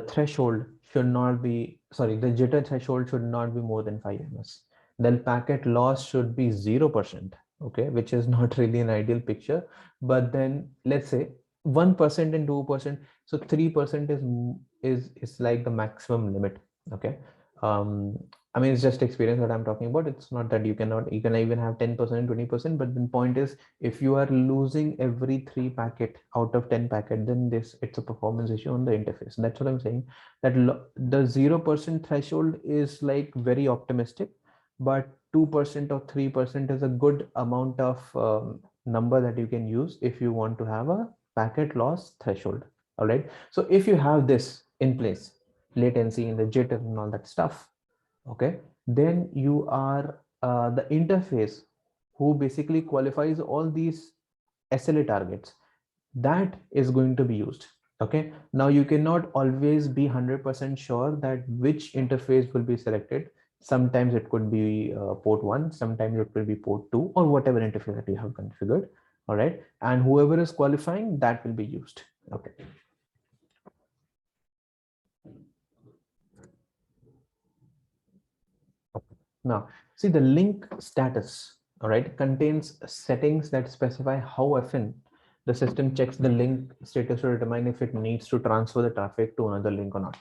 threshold should not be, sorry, the jitter threshold should not be more than 5 ms. Then packet loss should be 0%, okay, which is not really an ideal picture. But then let's say 1% and 2%, so 3% is like the maximum limit. Okay, I mean, it's just experience that I'm talking about. It's not that you can even have 10% 20%, but the point is, if you are losing every 3 packet out of 10 packet, then it's a performance issue on the interface. That's what I'm saying, that the 0% threshold is like very optimistic, but 2% or 3% is a good amount of number that you can use if you want to have a packet loss threshold. All right, so if you have this in place, latency and the jitter and all that stuff, okay, then you are the interface who basically qualifies all these SLA targets, that is going to be used. Okay, now you cannot always be 100% sure that which interface will be selected. Sometimes it could be port 1, sometimes it will be port 2, or whatever interface that you have configured. All right, and whoever is qualifying, that will be used. Okay. Now, see, the link status, all right, contains settings that specify how often the system checks the link status to determine if it needs to transfer the traffic to another link or not.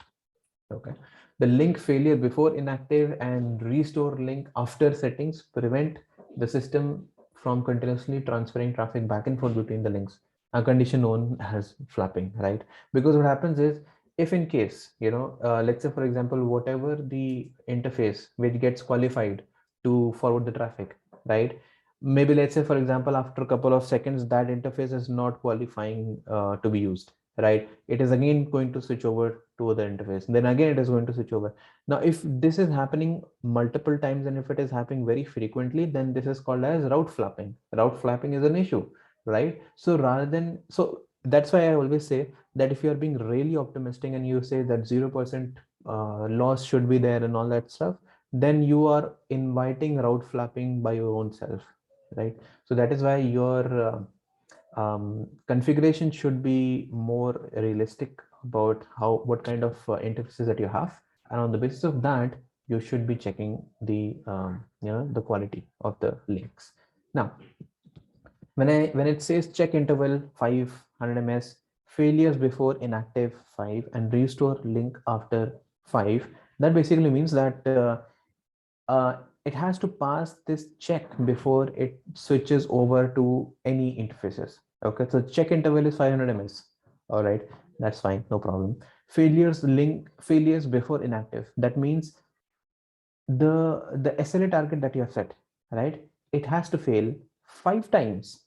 Okay. The link failure before inactive and restore link after settings prevent the system from continuously transferring traffic back and forth between the links, a condition known as flapping, right? Because what happens is, if in case, let's say, for example, whatever the interface which gets qualified to forward the traffic, right? Maybe let's say, for example, after a couple of seconds, that interface is not qualifying to be used, right? It is again going to switch over to other interface. Then again, it is going to switch over. Now, if this is happening multiple times and if it is happening very frequently, then this is called as route flapping. Route flapping is an issue, right? So that's why I always say that if you are being really optimistic and you say that 0% loss should be there and all that stuff, then you are inviting route flapping by your own self, right? So that is why your configuration should be more realistic about what kind of interfaces that you have, and on the basis of that, you should be checking the the quality of the links. Now, when it says check interval 500 ms, failures before inactive 5, and restore link after 5, that basically means that it has to pass this check before it switches over to any interfaces. Okay, so check interval is 500 ms. All right, that's fine, no problem. Failures before inactive, that means the SLA target that you have set, right? It has to fail 5 times,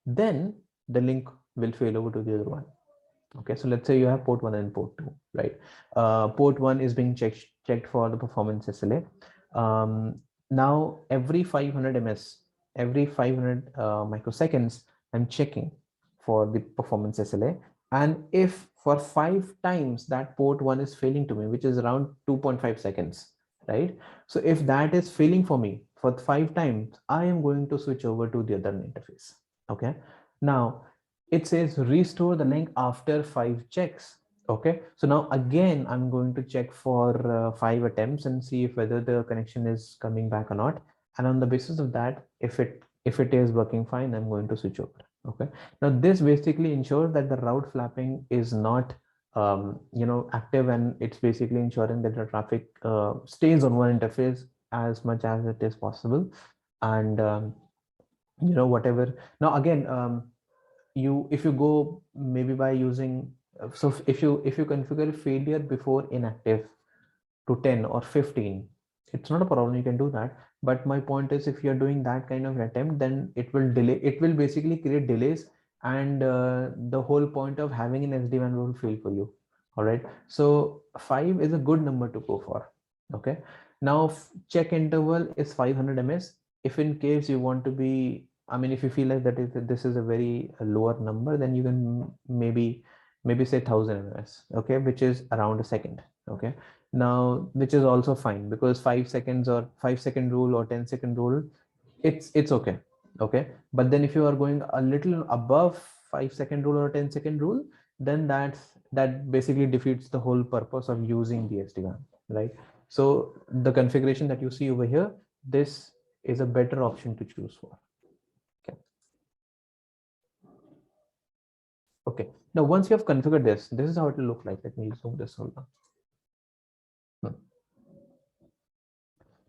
then the link will fail over to the other one. Okay, so let's say you have port 1 and port 2, right? Port 1 is being checked for the performance SLA. Now every 500 ms, every 500 microseconds, I'm checking for the performance SLA. And if for 5 times that port 1 is failing to me, which is around 2.5 seconds, right? So if that is failing for me for 5 times, I am going to switch over to the other interface. Okay, now it says restore the link after 5 checks. Okay, so now again I'm going to check for 5 attempts and see if whether the connection is coming back or not, and on the basis of that, if it is working fine, I'm going to switch over. Okay, now this basically ensures that the route flapping is not active, and it's basically ensuring that the traffic stays on one interface as much as it is possible. And whatever, now again, if you go maybe by using so if you configure failure before inactive to 10 or 15, it's not a problem, you can do that. But my point is, if you're doing that kind of attempt, then it will basically create delays, and the whole point of having an SD-WAN will fail for you. All right, so 5 is a good number to go for. Okay, now check interval is 500 ms. If in case you want to be, I mean, if you feel like this is a very lower number, then you can maybe say 1000 ms. Okay, which is around a second. Okay, now which is also fine, because 5 seconds or 5-second rule or 10-second rule, it's okay. Okay, but then if you are going a little above 5-second rule or 10-second rule, then that basically defeats the whole purpose of using the SD-WAN, right? So the configuration that you see over here, this is a better option to choose for. Okay, now once you have configured this is how it will look like. Let me zoom this all down.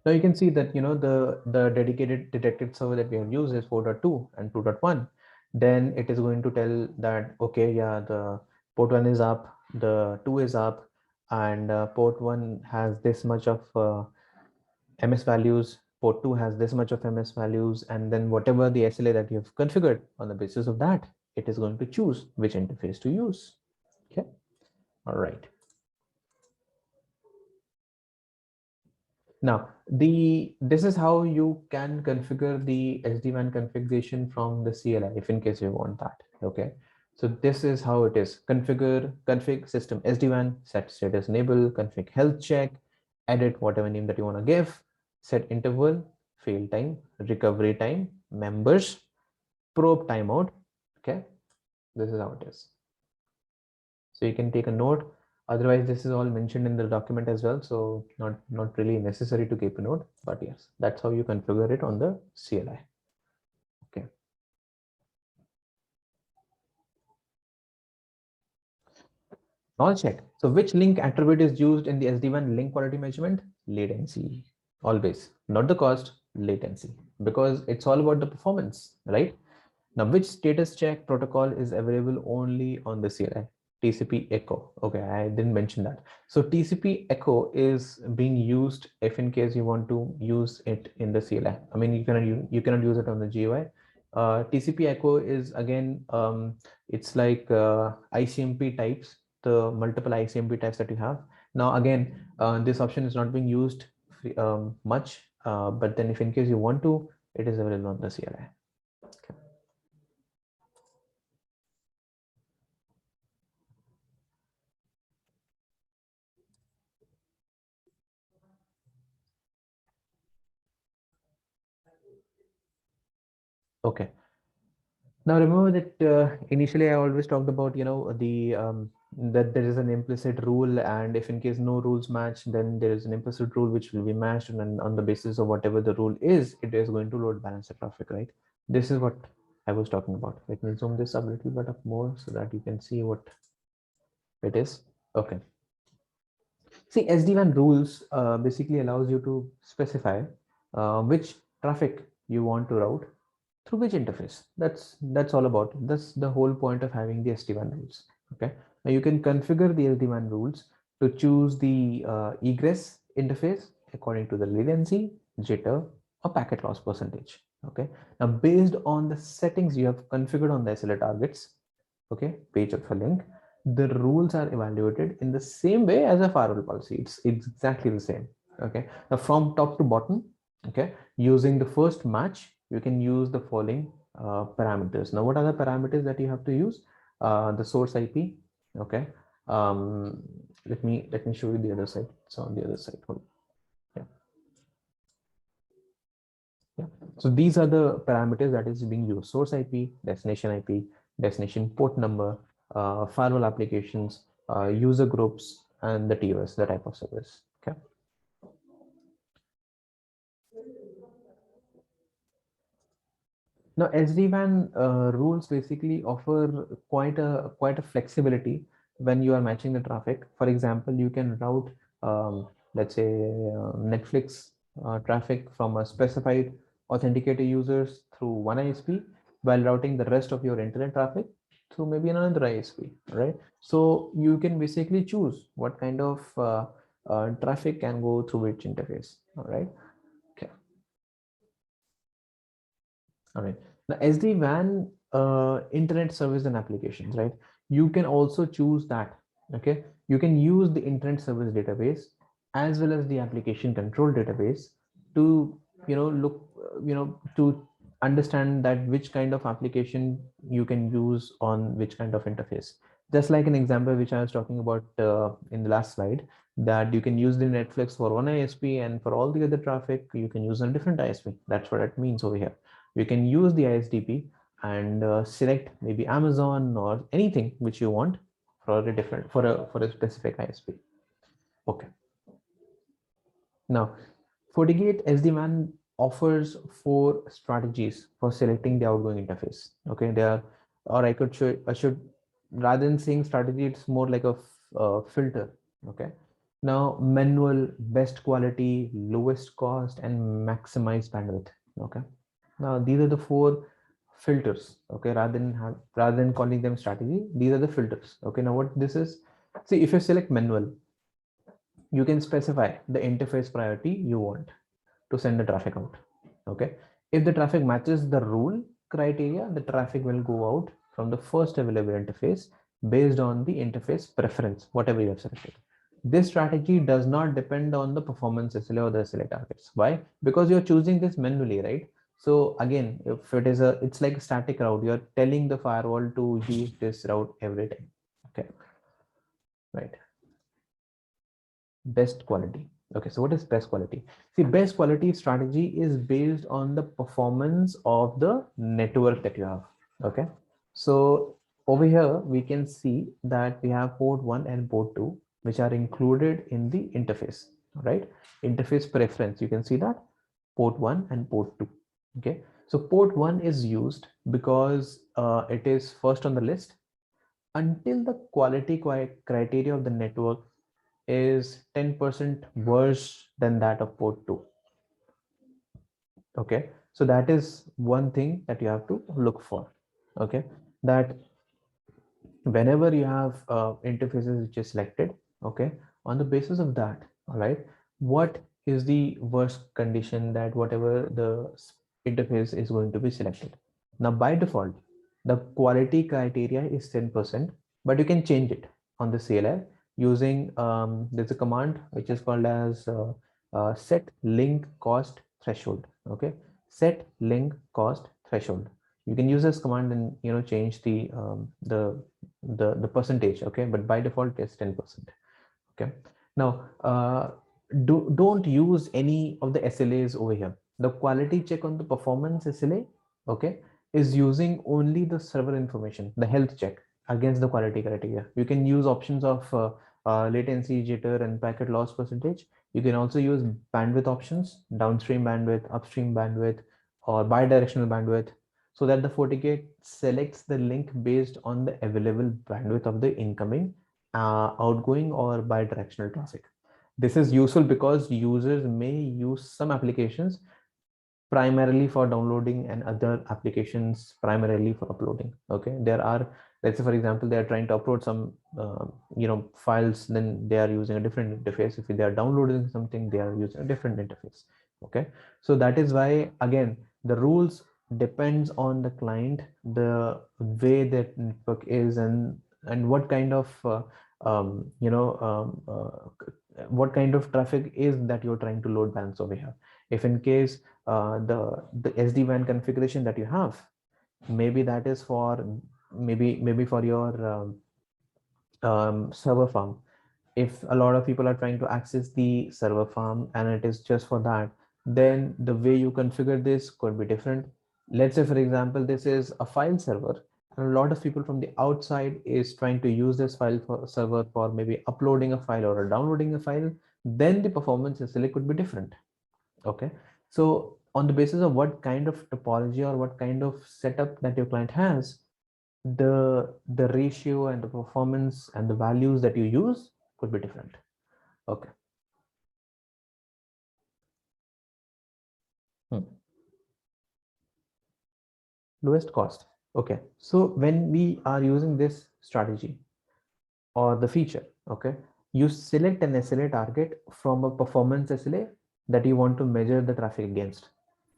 Now you can see that the dedicated detected server that we have used is 4.2 and 2.1. Then it is going to tell that, okay, yeah, the port 1 is up, the 2 is up, and port 1 has this much of MS values, port 2 has this much of MS values, and then whatever the SLA that you have configured, on the basis of that, it is going to choose which interface to use. Okay, all right. Now, this is how you can configure the SD-WAN configuration from the CLI, if in case you want that. Okay, so this is how it is. Config system SD-WAN, set status enable, config health check, edit whatever name that you want to give, set interval, fail time, recovery time, members, probe timeout. Okay, this is how it is. So you can take a note. Otherwise, this is all mentioned in the document as well, so not really necessary to keep a note, but yes, that's how you configure it on the CLI. Okay. Now check. So which link attribute is used in the SD-WAN link quality measurement? Latency. Always, not the cost, latency, because it's all about the performance, right? Now, which status check protocol is available only on the CLI? TCP echo. Okay, I didn't mention that. So TCP echo is being used if in case you want to use it in the CLI. I mean, you cannot use it on the GUI. TCP echo is again, it's like ICMP types, the multiple ICMP types that you have. Now again, this option is not being used much, but then if in case you want to, it is available on the CLI. Okay. Okay. Now remember that initially I always talked about, the that there is an implicit rule, and if in case no rules match, then there is an implicit rule which will be matched, and then on the basis of whatever the rule is, it is going to load balance the traffic, right? This is what I was talking about. Let me zoom this up a little bit up more so that you can see what it is. Okay. See, SD-WAN rules basically allows you to specify which traffic you want to route through which interface. That's all about it. That's the whole point of having the SD-WAN rules. Okay. Now you can configure the SD-WAN rules to choose the egress interface according to the latency, jitter, or packet loss percentage. Okay. Now based on the settings you have configured on the SLA targets, okay, page of a link, the rules are evaluated in the same way as a firewall policy. It's exactly the same. Okay. Now from top to bottom, okay, using the first match, you can use the following parameters. Now, what are the parameters that you have to use? The source IP. Okay. Let me show you the other side. It's on the other side. Yeah. Yeah. So these are the parameters that is being used: source IP, destination port number, firewall applications, user groups, and the TOS, the type of service. Okay. Now, SD-WAN rules basically offer quite a flexibility when you are matching the traffic. For example, you can route, let's say, Netflix traffic from a specified authenticated users through one ISP, while routing the rest of your internet traffic through maybe another ISP, right? So you can basically choose what kind of traffic can go through which interface. All right. Okay. All right. Now, SD-WAN internet service and applications, right? You can also choose that. Okay. You can use the internet service database as well as the application control database to, look, to understand that which kind of application you can use on which kind of interface. Just like an example which I was talking about in the last slide, that you can use the Netflix for one ISP, and for all the other traffic, you can use a different ISP. That's what it means over here. You can use the ISDP and select maybe Amazon or anything which you want for a different for a specific ISP. Okay. Now, FortiGate SD-WAN offers 4 strategies for selecting the outgoing interface. Okay, they are, or I should rather than saying strategy, it's more like a filter. Okay. Now, manual, best quality, lowest cost, and maximize bandwidth. Okay. Now these are the 4 filters. Okay, rather than calling them strategy, these are the filters. Okay, now what this is, see, if you select manual, you can specify the interface priority you want to send the traffic out. Okay, if the traffic matches the rule criteria, the traffic will go out from the first available interface based on the interface preference, whatever you have selected. This strategy does not depend on the performance SLA or the SLA targets. Why? Because you're choosing this manually, right? So again, if it is it's like a static route, you're telling the firewall to use this route every time. Okay, right. Best quality. Okay, so what is best quality? See, best quality strategy is based on the performance of the network that you have. Okay, so over here we can see that we have port 1 and port 2, which are included in the interface, right? Interface preference, you can see that port 1 and port 2. Okay, so port 1 is used because it is first on the list until the quality criteria of the network is 10% worse than that of port 2. Okay, so that is one thing that you have to look for. Okay, that whenever you have interfaces which is selected, okay, on the basis of that, all right, what is the worst condition that whatever the interface is going to be selected. Now by default the quality criteria is 10%, but you can change it on the CLI using there's a command which is called as set link cost threshold. Okay, set link cost threshold. You can use this command and change the percentage. Okay, but by default it's 10%. Okay, now don't use any of the SLAs over here. The quality check on the performance SLA, okay, is using only the server information, the health check against the quality criteria. You can use options of latency, jitter, and packet loss percentage. You can also use bandwidth options, downstream bandwidth, upstream bandwidth, or bidirectional bandwidth, so that the FortiGate selects the link based on the available bandwidth of the incoming, outgoing, or bidirectional traffic. This is useful because users may use some applications primarily for downloading and other applications primarily for uploading. Okay, there are, let's say for example, they are trying to upload some files, then they are using a different interface. If they are downloading something, they are using a different interface. Okay, so that is why again the rules depends on the client, the way that network is, and what kind of what kind of traffic is that you're trying to load balance over here. If in case the SD-WAN configuration that you have, maybe that is for maybe for your server farm. If a lot of people are trying to access the server farm and it is just for that, then the way you configure this could be different. Let's say for example this is a file server and a lot of people from the outside is trying to use this file server for maybe uploading a file or downloading a file, then the performance SLA could be different. Okay, so on the basis of what kind of topology or what kind of setup that your client has, the ratio and the performance and the values that you use could be different. Okay. Lowest cost. Okay, so when we are using this strategy or the feature, okay, you select an SLA target from a performance SLA that you want to measure the traffic against.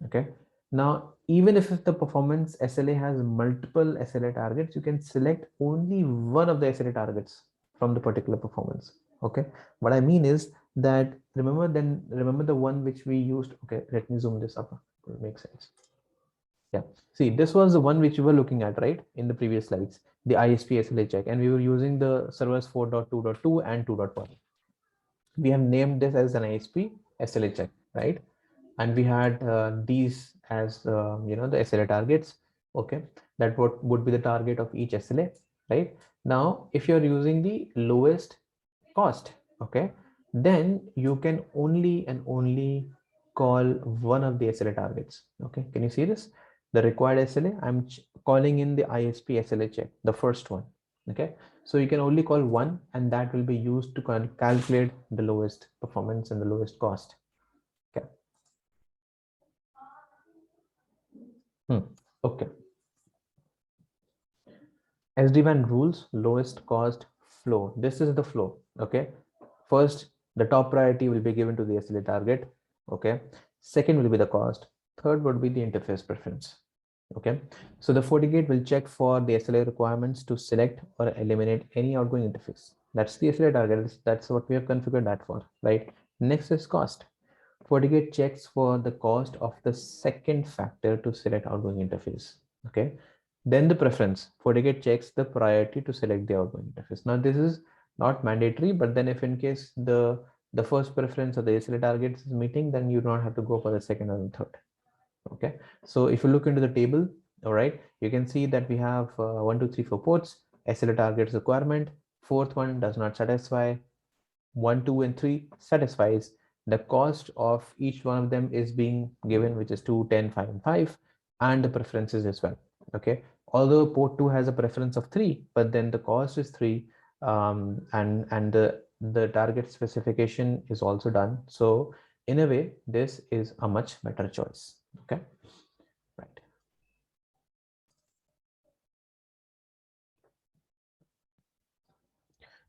Okay, now even if the performance SLA has multiple SLA targets, you can select only one of the SLA targets from the particular performance. Okay, what I mean is that remember the one which we used. Okay, let me zoom this up, it makes sense. Yeah, see, this was the one which we were looking at, right, in the previous slides, the ISP SLA check, and we were using the servers 4.2.2 and 2.1. We have named this as an ISP SLA check, right? And we had these as the SLA targets. Okay, that what would be the target of each SLA, right? Now if you're using the lowest cost, okay, then you can only and only call one of the SLA targets. Okay, can you see this? The required SLA, I'm calling in the ISP SLA check, the first one. Okay, so you can only call one, and that will be used to calculate the lowest performance and the lowest cost. Okay. Okay. SD-WAN rules, lowest cost flow. This is the flow. Okay. First, the top priority will be given to the SLA target. Okay. Second will be the cost. Third would be the interface preference. Okay. So the FortiGate will check for the SLA requirements to select or eliminate any outgoing interface. That's the SLA target. That's what we have configured that for, right? Next is cost. FortiGate checks for the cost of the second factor to select outgoing interface. Okay. Then the preference. FortiGate checks the priority to select the outgoing interface. Now this is not mandatory, but then if in case the first preference or the SLA target is meeting, then you don't have to go for the second or the third. Okay. So if you look into the table, all right, you can see that we have 1, 2, 3, 4 ports. SLA targets requirement. Fourth one does not satisfy. 1, 2, and 3 satisfies. The cost of each one of them is being given, which is 2, 10, 5, and 5, and the preferences as well. Okay, although port 2 has a preference of 3, but then the cost is 3, and the target specification is also done. So in a way, this is a much better choice. Okay, right.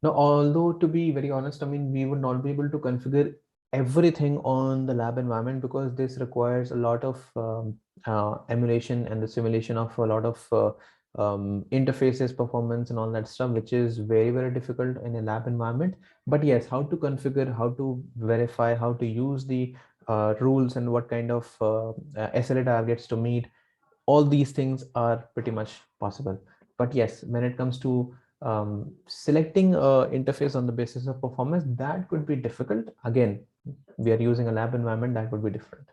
Now, although to be very honest, I mean, we would not be able to configure everything on the lab environment because this requires a lot of emulation and the simulation of a lot of interfaces, performance, and all that stuff, which is very, very difficult in a lab environment. But yes, how to configure, how to verify, how to use the rules and what kind of SLA targets to meet, all these things are pretty much possible. But yes, when it comes to selecting a interface on the basis of performance, that could be difficult. Again, we are using a lab environment, that would be different.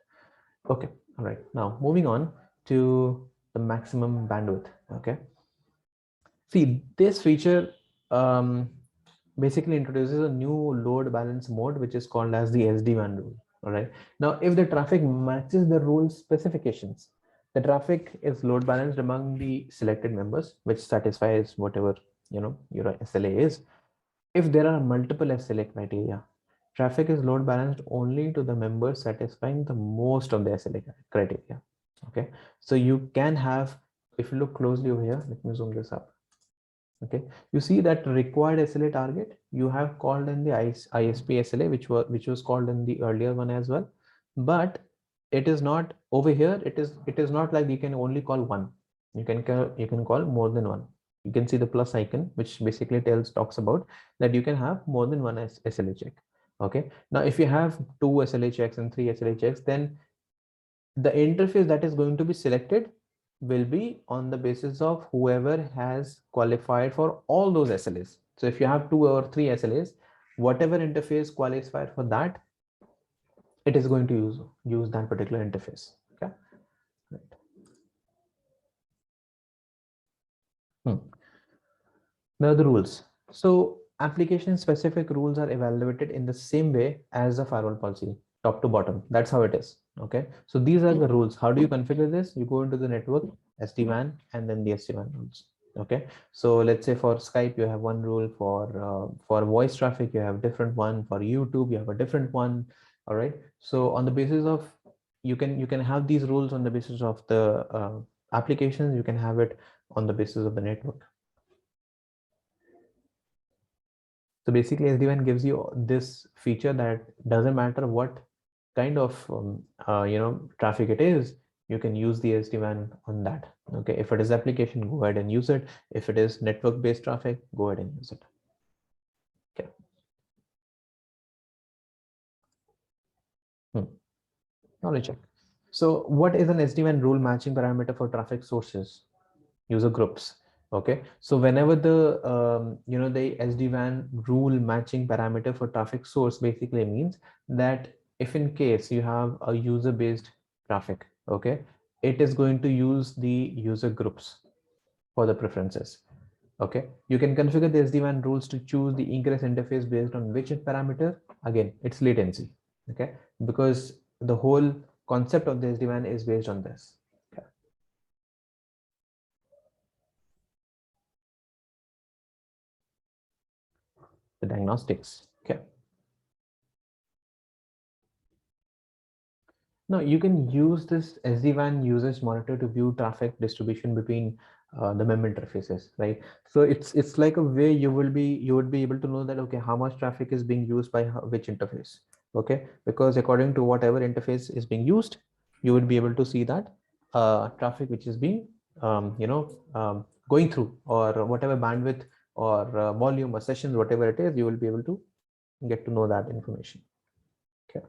Okay, all right. Now moving on to the maximum bandwidth. Okay, see, this feature basically introduces a new load balance mode, which is called as the SD-WAN rule. All right. Now, if the traffic matches the rule specifications, the traffic is load balanced among the selected members, which satisfies whatever your SLA is. If there are multiple SLA criteria, traffic is load balanced only to the members satisfying the most of the SLA criteria. Okay, so you can have, if you look closely over here, let me zoom this up. Okay, you see that required SLA target you have called in the ISP SLA, which was called in the earlier one as well, but it is not over here. It is not like you can only call one. You can call more than one. You can see the plus icon, which basically talks about that you can have more than one SLA check. Okay, now if you have two SLA checks and three SLA checks, then the interface that is going to be selected will be on the basis of whoever has qualified for all those SLAs. So if you have two or three SLAs, whatever interface qualified for that, it is going to use that particular interface. Okay. Right. Now the rules. So application specific rules are evaluated in the same way as a firewall policy, top to bottom. That's how it is. Okay. So these are the rules. How do you configure this? You go into the network, SD-WAN, and then the SD-WAN rules. Okay. So let's say for Skype, you have one rule. For voice traffic, you have different one. For YouTube, you have a different one. All right. So on the basis of you can have these rules on the basis of the applications. You can have it on the basis of the network. So basically SD-WAN gives you this feature that doesn't matter what kind of traffic it is, you can use the SD-WAN on that. Okay, if it is application, go ahead and use it. If it is network based traffic, go ahead and use it. Okay. Now let's check. So what is an SD-WAN rule matching parameter for traffic sources? User groups. Okay, so whenever the the SD-WAN rule matching parameter for traffic source basically means that if in case you have a user based traffic, okay, it is going to use the user groups for the preferences. Okay, you can configure the SD-WAN rules to choose the ingress interface based on which parameter. Again, it's latency. Okay, because the whole concept of the SD-WAN is based on this. Okay. The diagnostics. Okay. Now you can use this SD-WAN usage monitor to view traffic distribution between the member interfaces, right? So it's like a way you would be able to know that, okay, how much traffic is being used by which interface. Okay, because according to whatever interface is being used, you would be able to see that traffic which is being going through, or whatever bandwidth or volume or sessions, whatever it is, you will be able to get to know that information. Okay.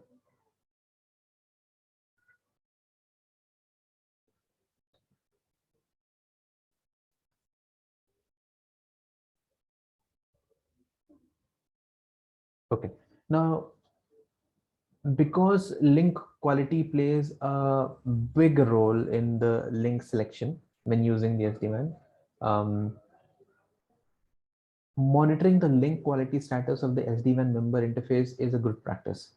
Okay. Now, because link quality plays a big role in the link selection when using the SD-WAN, monitoring the link quality status of the SD-WAN member interface is a good practice.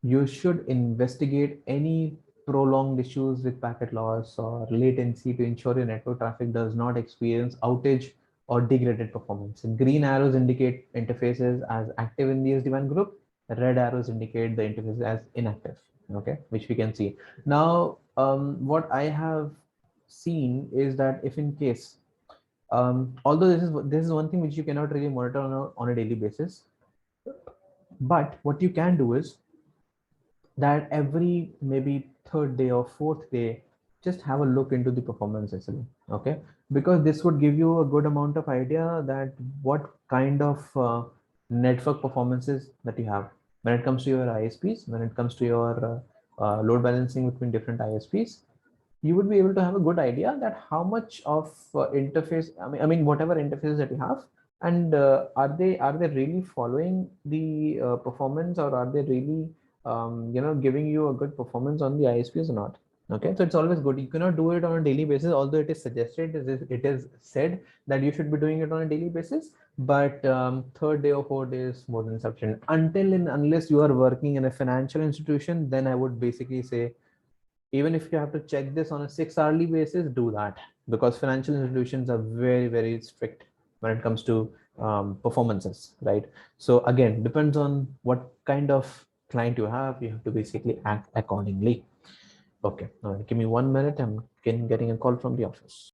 You should investigate any prolonged issues with packet loss or latency to ensure your network traffic does not experience outage or degraded performance. Green arrows indicate interfaces as active in the SD-WAN group. Red arrows indicate the interfaces as inactive. Okay, which we can see. Now, what I have seen is that if in case Although this is one thing which you cannot really monitor on a daily basis, but what you can do is that every maybe third day or fourth day, just have a look into the performance actually. Okay, because this would give you a good amount of idea that what kind of network performances that you have when it comes to your ISPs, when it comes to your load balancing between different ISPs. You would be able to have a good idea that how much of interface, I mean whatever interfaces that you have, and are they really following the performance, or are they really giving you a good performance on the ISPs or not. Okay, so it's always good. You cannot do it on a daily basis, although it is suggested, it is said that you should be doing it on a daily basis. But third day or 4 days is more than sufficient. Until and unless you are working in a financial institution, then I would basically say, even if you have to check this on a 6 hourly basis, do that, because financial institutions are very, very strict when it comes to performances, right? So again, depends on what kind of client you have. You have to basically act accordingly. Okay, give me 1 minute. I'm getting a call from the office.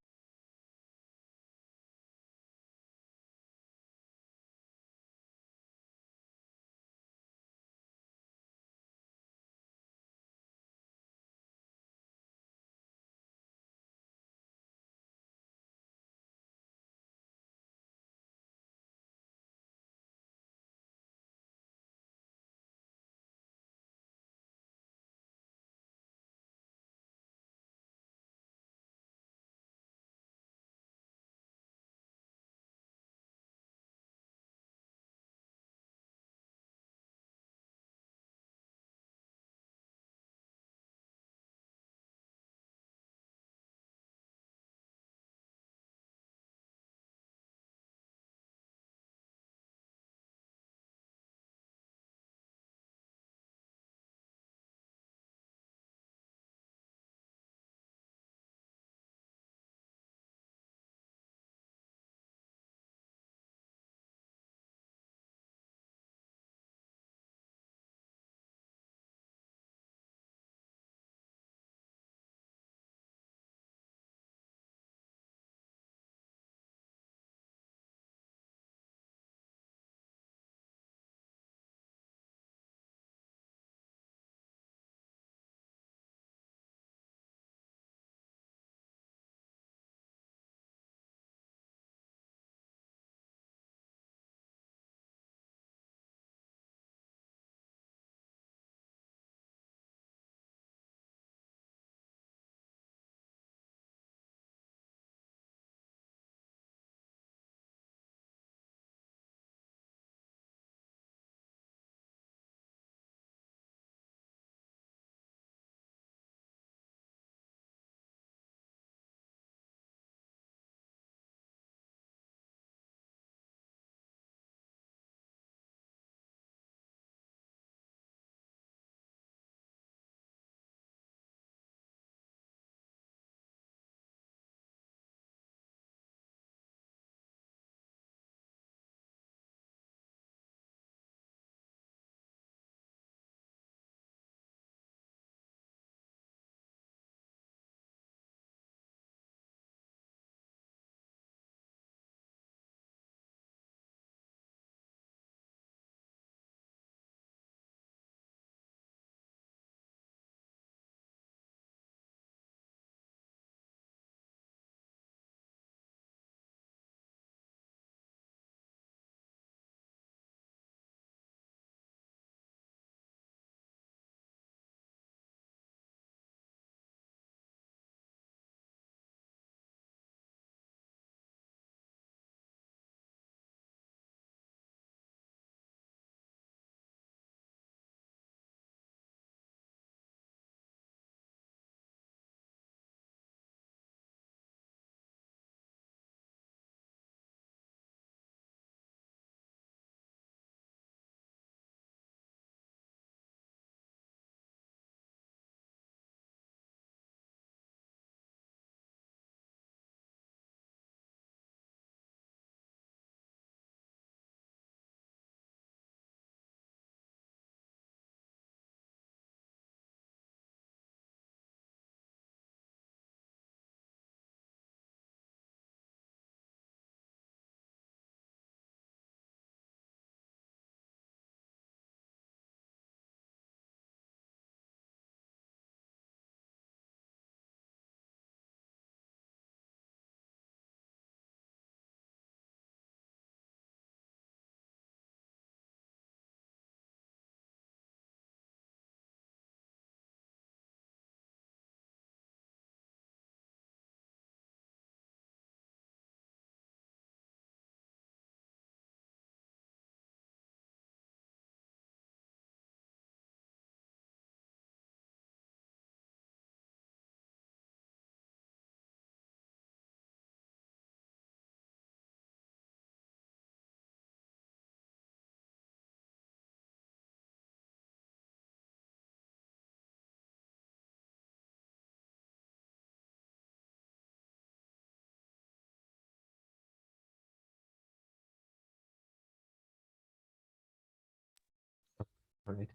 All right.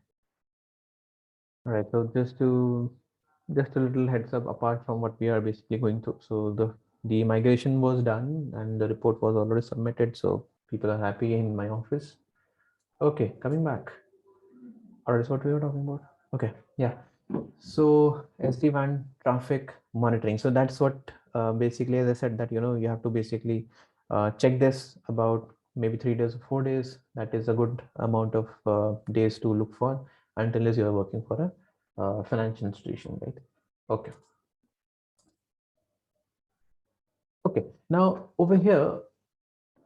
All right. So just a little heads up apart from what we are basically going through. So the migration was done and the report was already submitted. So people are happy in my office. Okay, coming back. Or is what we were talking about? Okay, yeah. So SD-WAN traffic monitoring. So that's what basically, as I said, that you have to basically check this about maybe 3 days or 4 days. That is a good amount of days to look for until you are working for a financial institution, right? Okay. Okay. Now over here,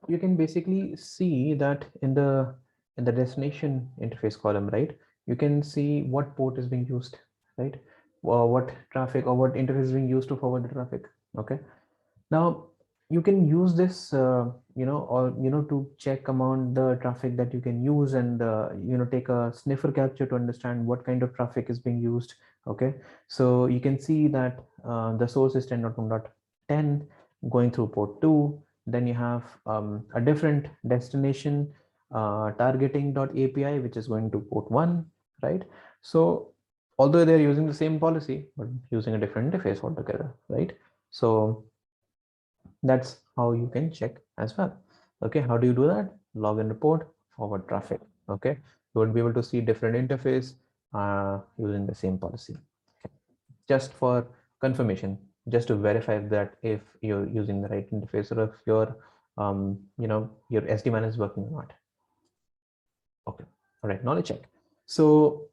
you can basically see that in the destination interface column, right? You can see what port is being used, right? Or what traffic or what interface is being used to forward the traffic. Okay. Now you can use this, to check among the traffic that you can use and take a sniffer capture to understand what kind of traffic is being used. Okay, so you can see that the source is 10.1.10 going through port 2. Then you have a different destination targeting.api which is going to port 1, right? So although they're using the same policy but using a different interface altogether, right? So that's how you can check as well. Okay, how do you do that? Login report, forward traffic. Okay, you would be able to see different interface using the same policy. Okay. Just for confirmation, just to verify that if you're using the right interface or if your your SD-WAN is working or not. Okay, all right, knowledge check. So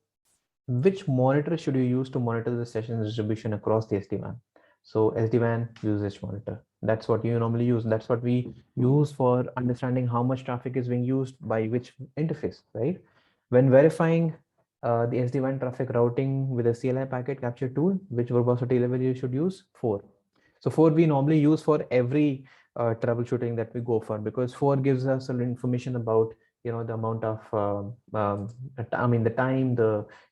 which monitor should you use to monitor the session distribution across the SD-WAN? So SD-WAN usage monitor. That's what you normally use. That's what we use for understanding how much traffic is being used by which interface, right? When verifying the SD-WAN traffic routing with a CLI packet capture tool, which verbosity level you should use? 4. So 4 we normally use for every troubleshooting that we go for, because 4 gives us some information about the amount of the time,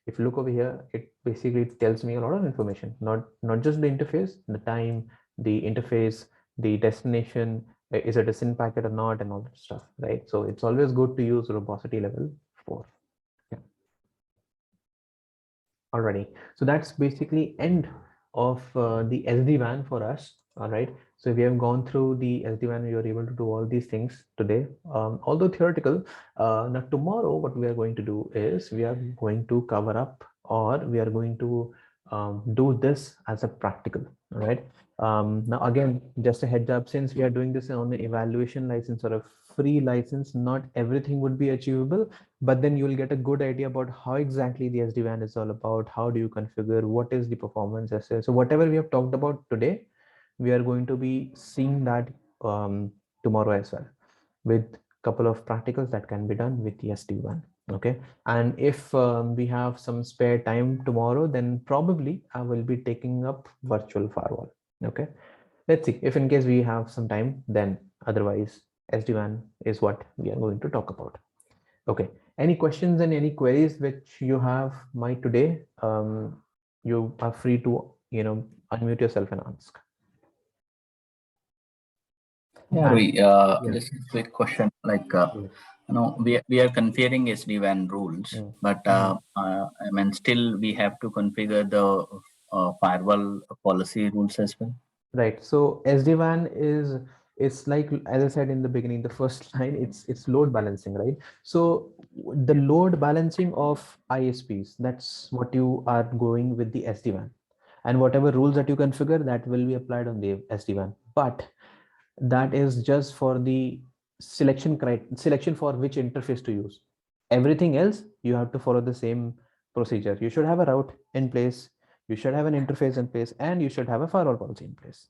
if you look over here, it basically tells me a lot of information, not just the interface, the time, the interface, the destination, is it a SYN packet or not, and all that stuff, right? So it's always good to use verbosity level 4. Yeah. Alrighty, so that's basically end of the SD-WAN for us. All right, so we have gone through the SD-WAN. We were able to do all these things today, although theoretical. Now tomorrow what we are going to do is we are going to cover up, or we are going to do this as a practical. All right, now again, just a heads up, since we are doing this on an evaluation license or a free license, not everything would be achievable, but then you will get a good idea about how exactly the SD-WAN is all about. How do you configure? What is the performance assay? So whatever we have talked about today, we are going to be seeing that tomorrow as well, with a couple of practicals that can be done with the SD-WAN. Okay, and if we have some spare time tomorrow, then probably I will be taking up virtual firewall. Okay, let's see if in case we have some time, then otherwise SD-WAN is what we are going to talk about. Okay, any questions and any queries which you have Mike today? You are free to unmute yourself and ask. Yeah, Yeah. just a quick question. Like, Yes. we are configuring SD-WAN rules, but I mean, still we have to configure the firewall policy rules as well. Right. So SD-WAN is, it's like, as I said in the beginning, the first line, it's load balancing, right? So the load balancing of ISPs, that's what you are going with the SD-WAN, and whatever rules that you configure, that will be applied on the SD-WAN. But that is just for the selection for which interface to use. Everything else you have to follow the same procedure. You should have a route in place, you should have an interface in place, and you should have a firewall policy in place.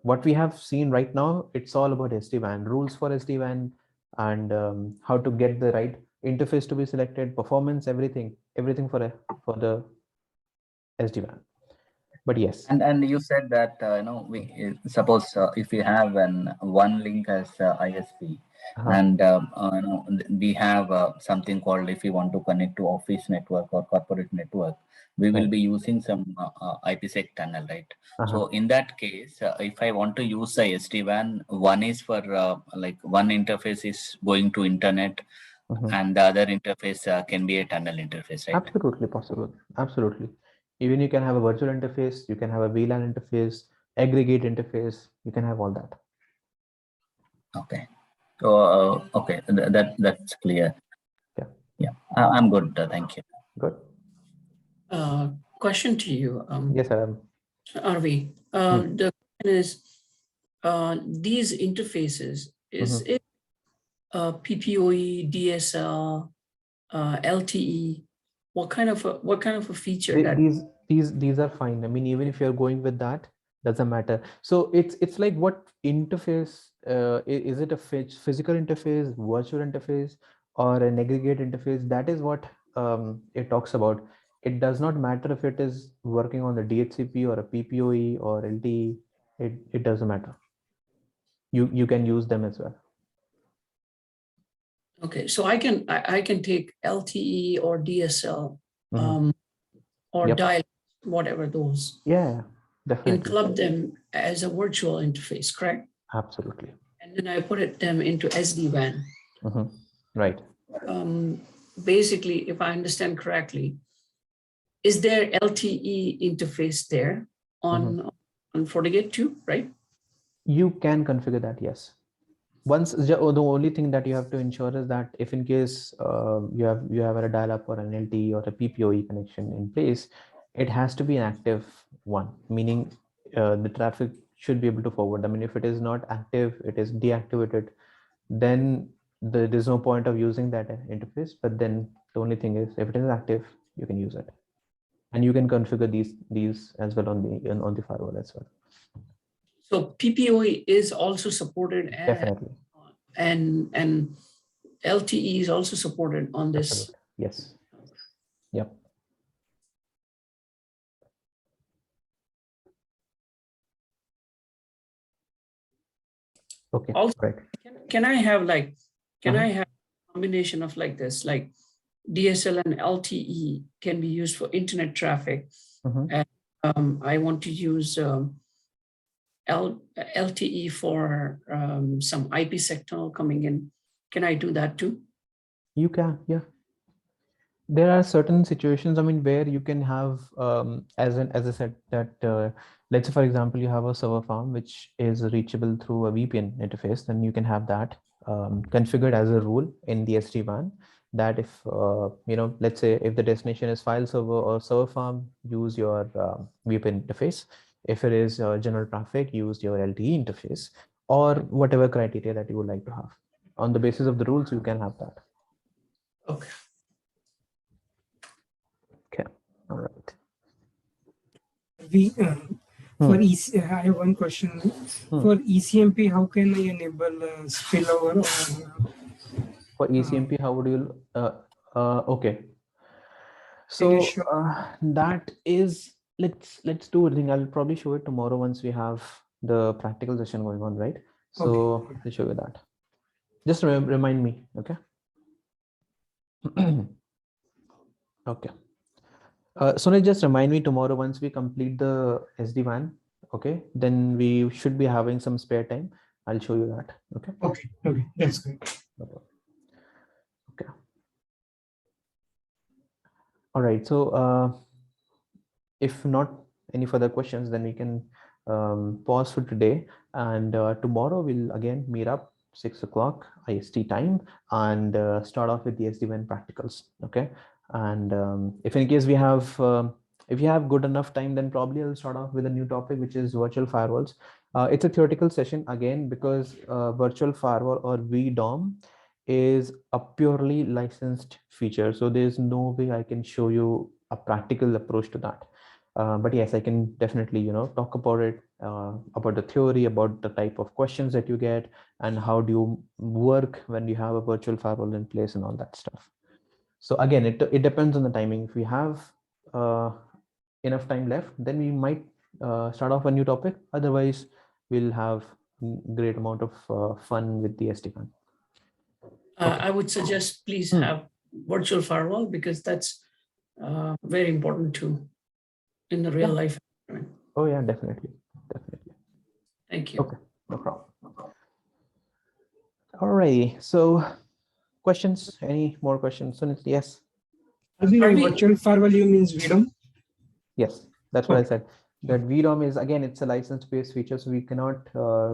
What we have seen right now, it's all about SD-WAN, rules for SD-WAN, and how to get the right interface to be selected, performance, everything for the SD-WAN. But yes, and you said that we suppose if you have one link as ISP, and we have something called, if you want to connect to office network or corporate network, we will be using some IPsec tunnel, right? So in that case, if I want to use the SD-WAN, one is for like one interface is going to internet, and the other interface can be a tunnel interface, right? Absolutely possible. Absolutely. Even you can have a virtual interface, you can have a VLAN interface, aggregate interface, you can have all that. Okay. So okay, that's clear. Yeah. Yeah, I'm good. Thank you. Good. Question to you, Yes, Adam. Arvi. The question is, these interfaces, is it PPOE, DSL, LTE? What kind of a feature that? These are fine. I mean, even if you're going with that, doesn't matter. So it's like what interface, is it a physical interface, virtual interface, or an aggregate interface? That is what it talks about. It does not matter if it is working on the DHCP or a PPOE or LTE. It doesn't matter. You can use them as well. Okay, so I can take LTE or DSL, or Yep. dial, whatever those, Yeah, definitely. and club them as a virtual interface, correct? Absolutely. And then I put them into SD-WAN. Right. Basically, if I understand correctly, is there LTE interface there on FortiGate too, right? You can configure that, yes. The only thing that you have to ensure is that if in case you have a dial-up or an LTE or a PPOE connection in place, it has to be an active one, meaning the traffic should be able to forward. I mean, if it is not active, it is deactivated, then there's no point of using that interface. But then the only thing is, if it is active, you can use it, and you can configure these as well on the firewall as well. So PPOE is also supported, Definitely. and LTE is also supported on this. Absolutely. Yes. Yep. Okay. Also, right. Can I have I have a combination of like this, like DSL and LTE can be used for internet traffic, and I want to use LTE for some IP signal coming in. Can I do that too? You can, yeah. There are certain situations, I mean, where you can have, as I said, that let's say, for example, you have a server farm which is reachable through a VPN interface, then you can have that configured as a rule in the SD-WAN, that if, let's say if the destination is file server or server farm, use your VPN interface. If it is general traffic, use your LTE interface, or whatever criteria that you would like to have. On the basis of the rules, you can have that. Okay. Okay. All right. For I have one question. For ECMP, how can I enable spillover? For ECMP, how would you? Okay. So that is, let's do a thing. I'll probably show it tomorrow once we have the practical session going on, right? So I'll show you that. Just remind me, okay? Okay. So just remind me tomorrow once we complete the SD-WAN, okay? Then we should be having some spare time. I'll show you that, okay? Okay, that's good. Okay. All right, so if not any further questions, then we can pause for today, and tomorrow we'll again meet up 6 o'clock IST time and start off with the SD-WAN practicals, okay? And if in case we have, if you have good enough time, then probably I'll start off with a new topic, which is virtual firewalls. It's a theoretical session again, because virtual firewall or VDOM is a purely licensed feature. So there's no way I can show you a practical approach to that. But yes, I can definitely, talk about it, about the theory, about the type of questions that you get, and how do you work when you have a virtual firewall in place and all that stuff. So again, it depends on the timing. If we have enough time left, then we might start off a new topic. Otherwise, we'll have great amount of fun with the SD-WAN. I would suggest please have virtual firewall, because that's very important too in the real life. Oh yeah, definitely. Thank you. Okay, no problem. All right, so Questions? Any more questions? Sunil? Yes. Virtual firewall you means VDOM? Yes, that's what I said. That VDOM is, again, it's a license-based feature, so we cannot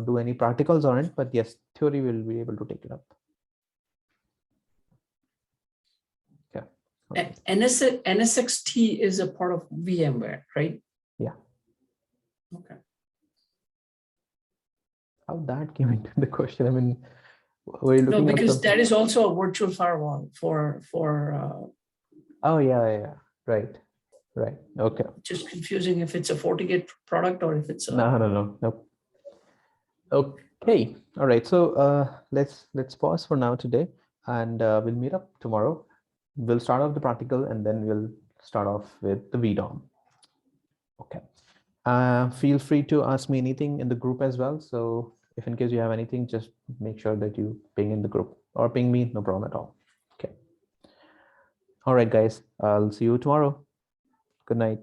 do any practicals on it, but yes, theory will be able to take it up. Okay. Okay. NSXT is a part of VMware, right? Yeah. Okay. How that came into the question? I mean, were you looking No, at because that is also a virtual firewall for oh yeah, right. Okay. just confusing if it's a FortiGate product or if it's a No. Okay. All right. So let's pause for now today, and we'll meet up tomorrow. We'll start off the practical, and then we'll start off with the VDOM. Okay. Feel free to ask me anything in the group as well. So if in case you have anything, just make sure that you ping in the group or ping me, no problem at all. Okay. All right, guys. I'll see you tomorrow. Good night.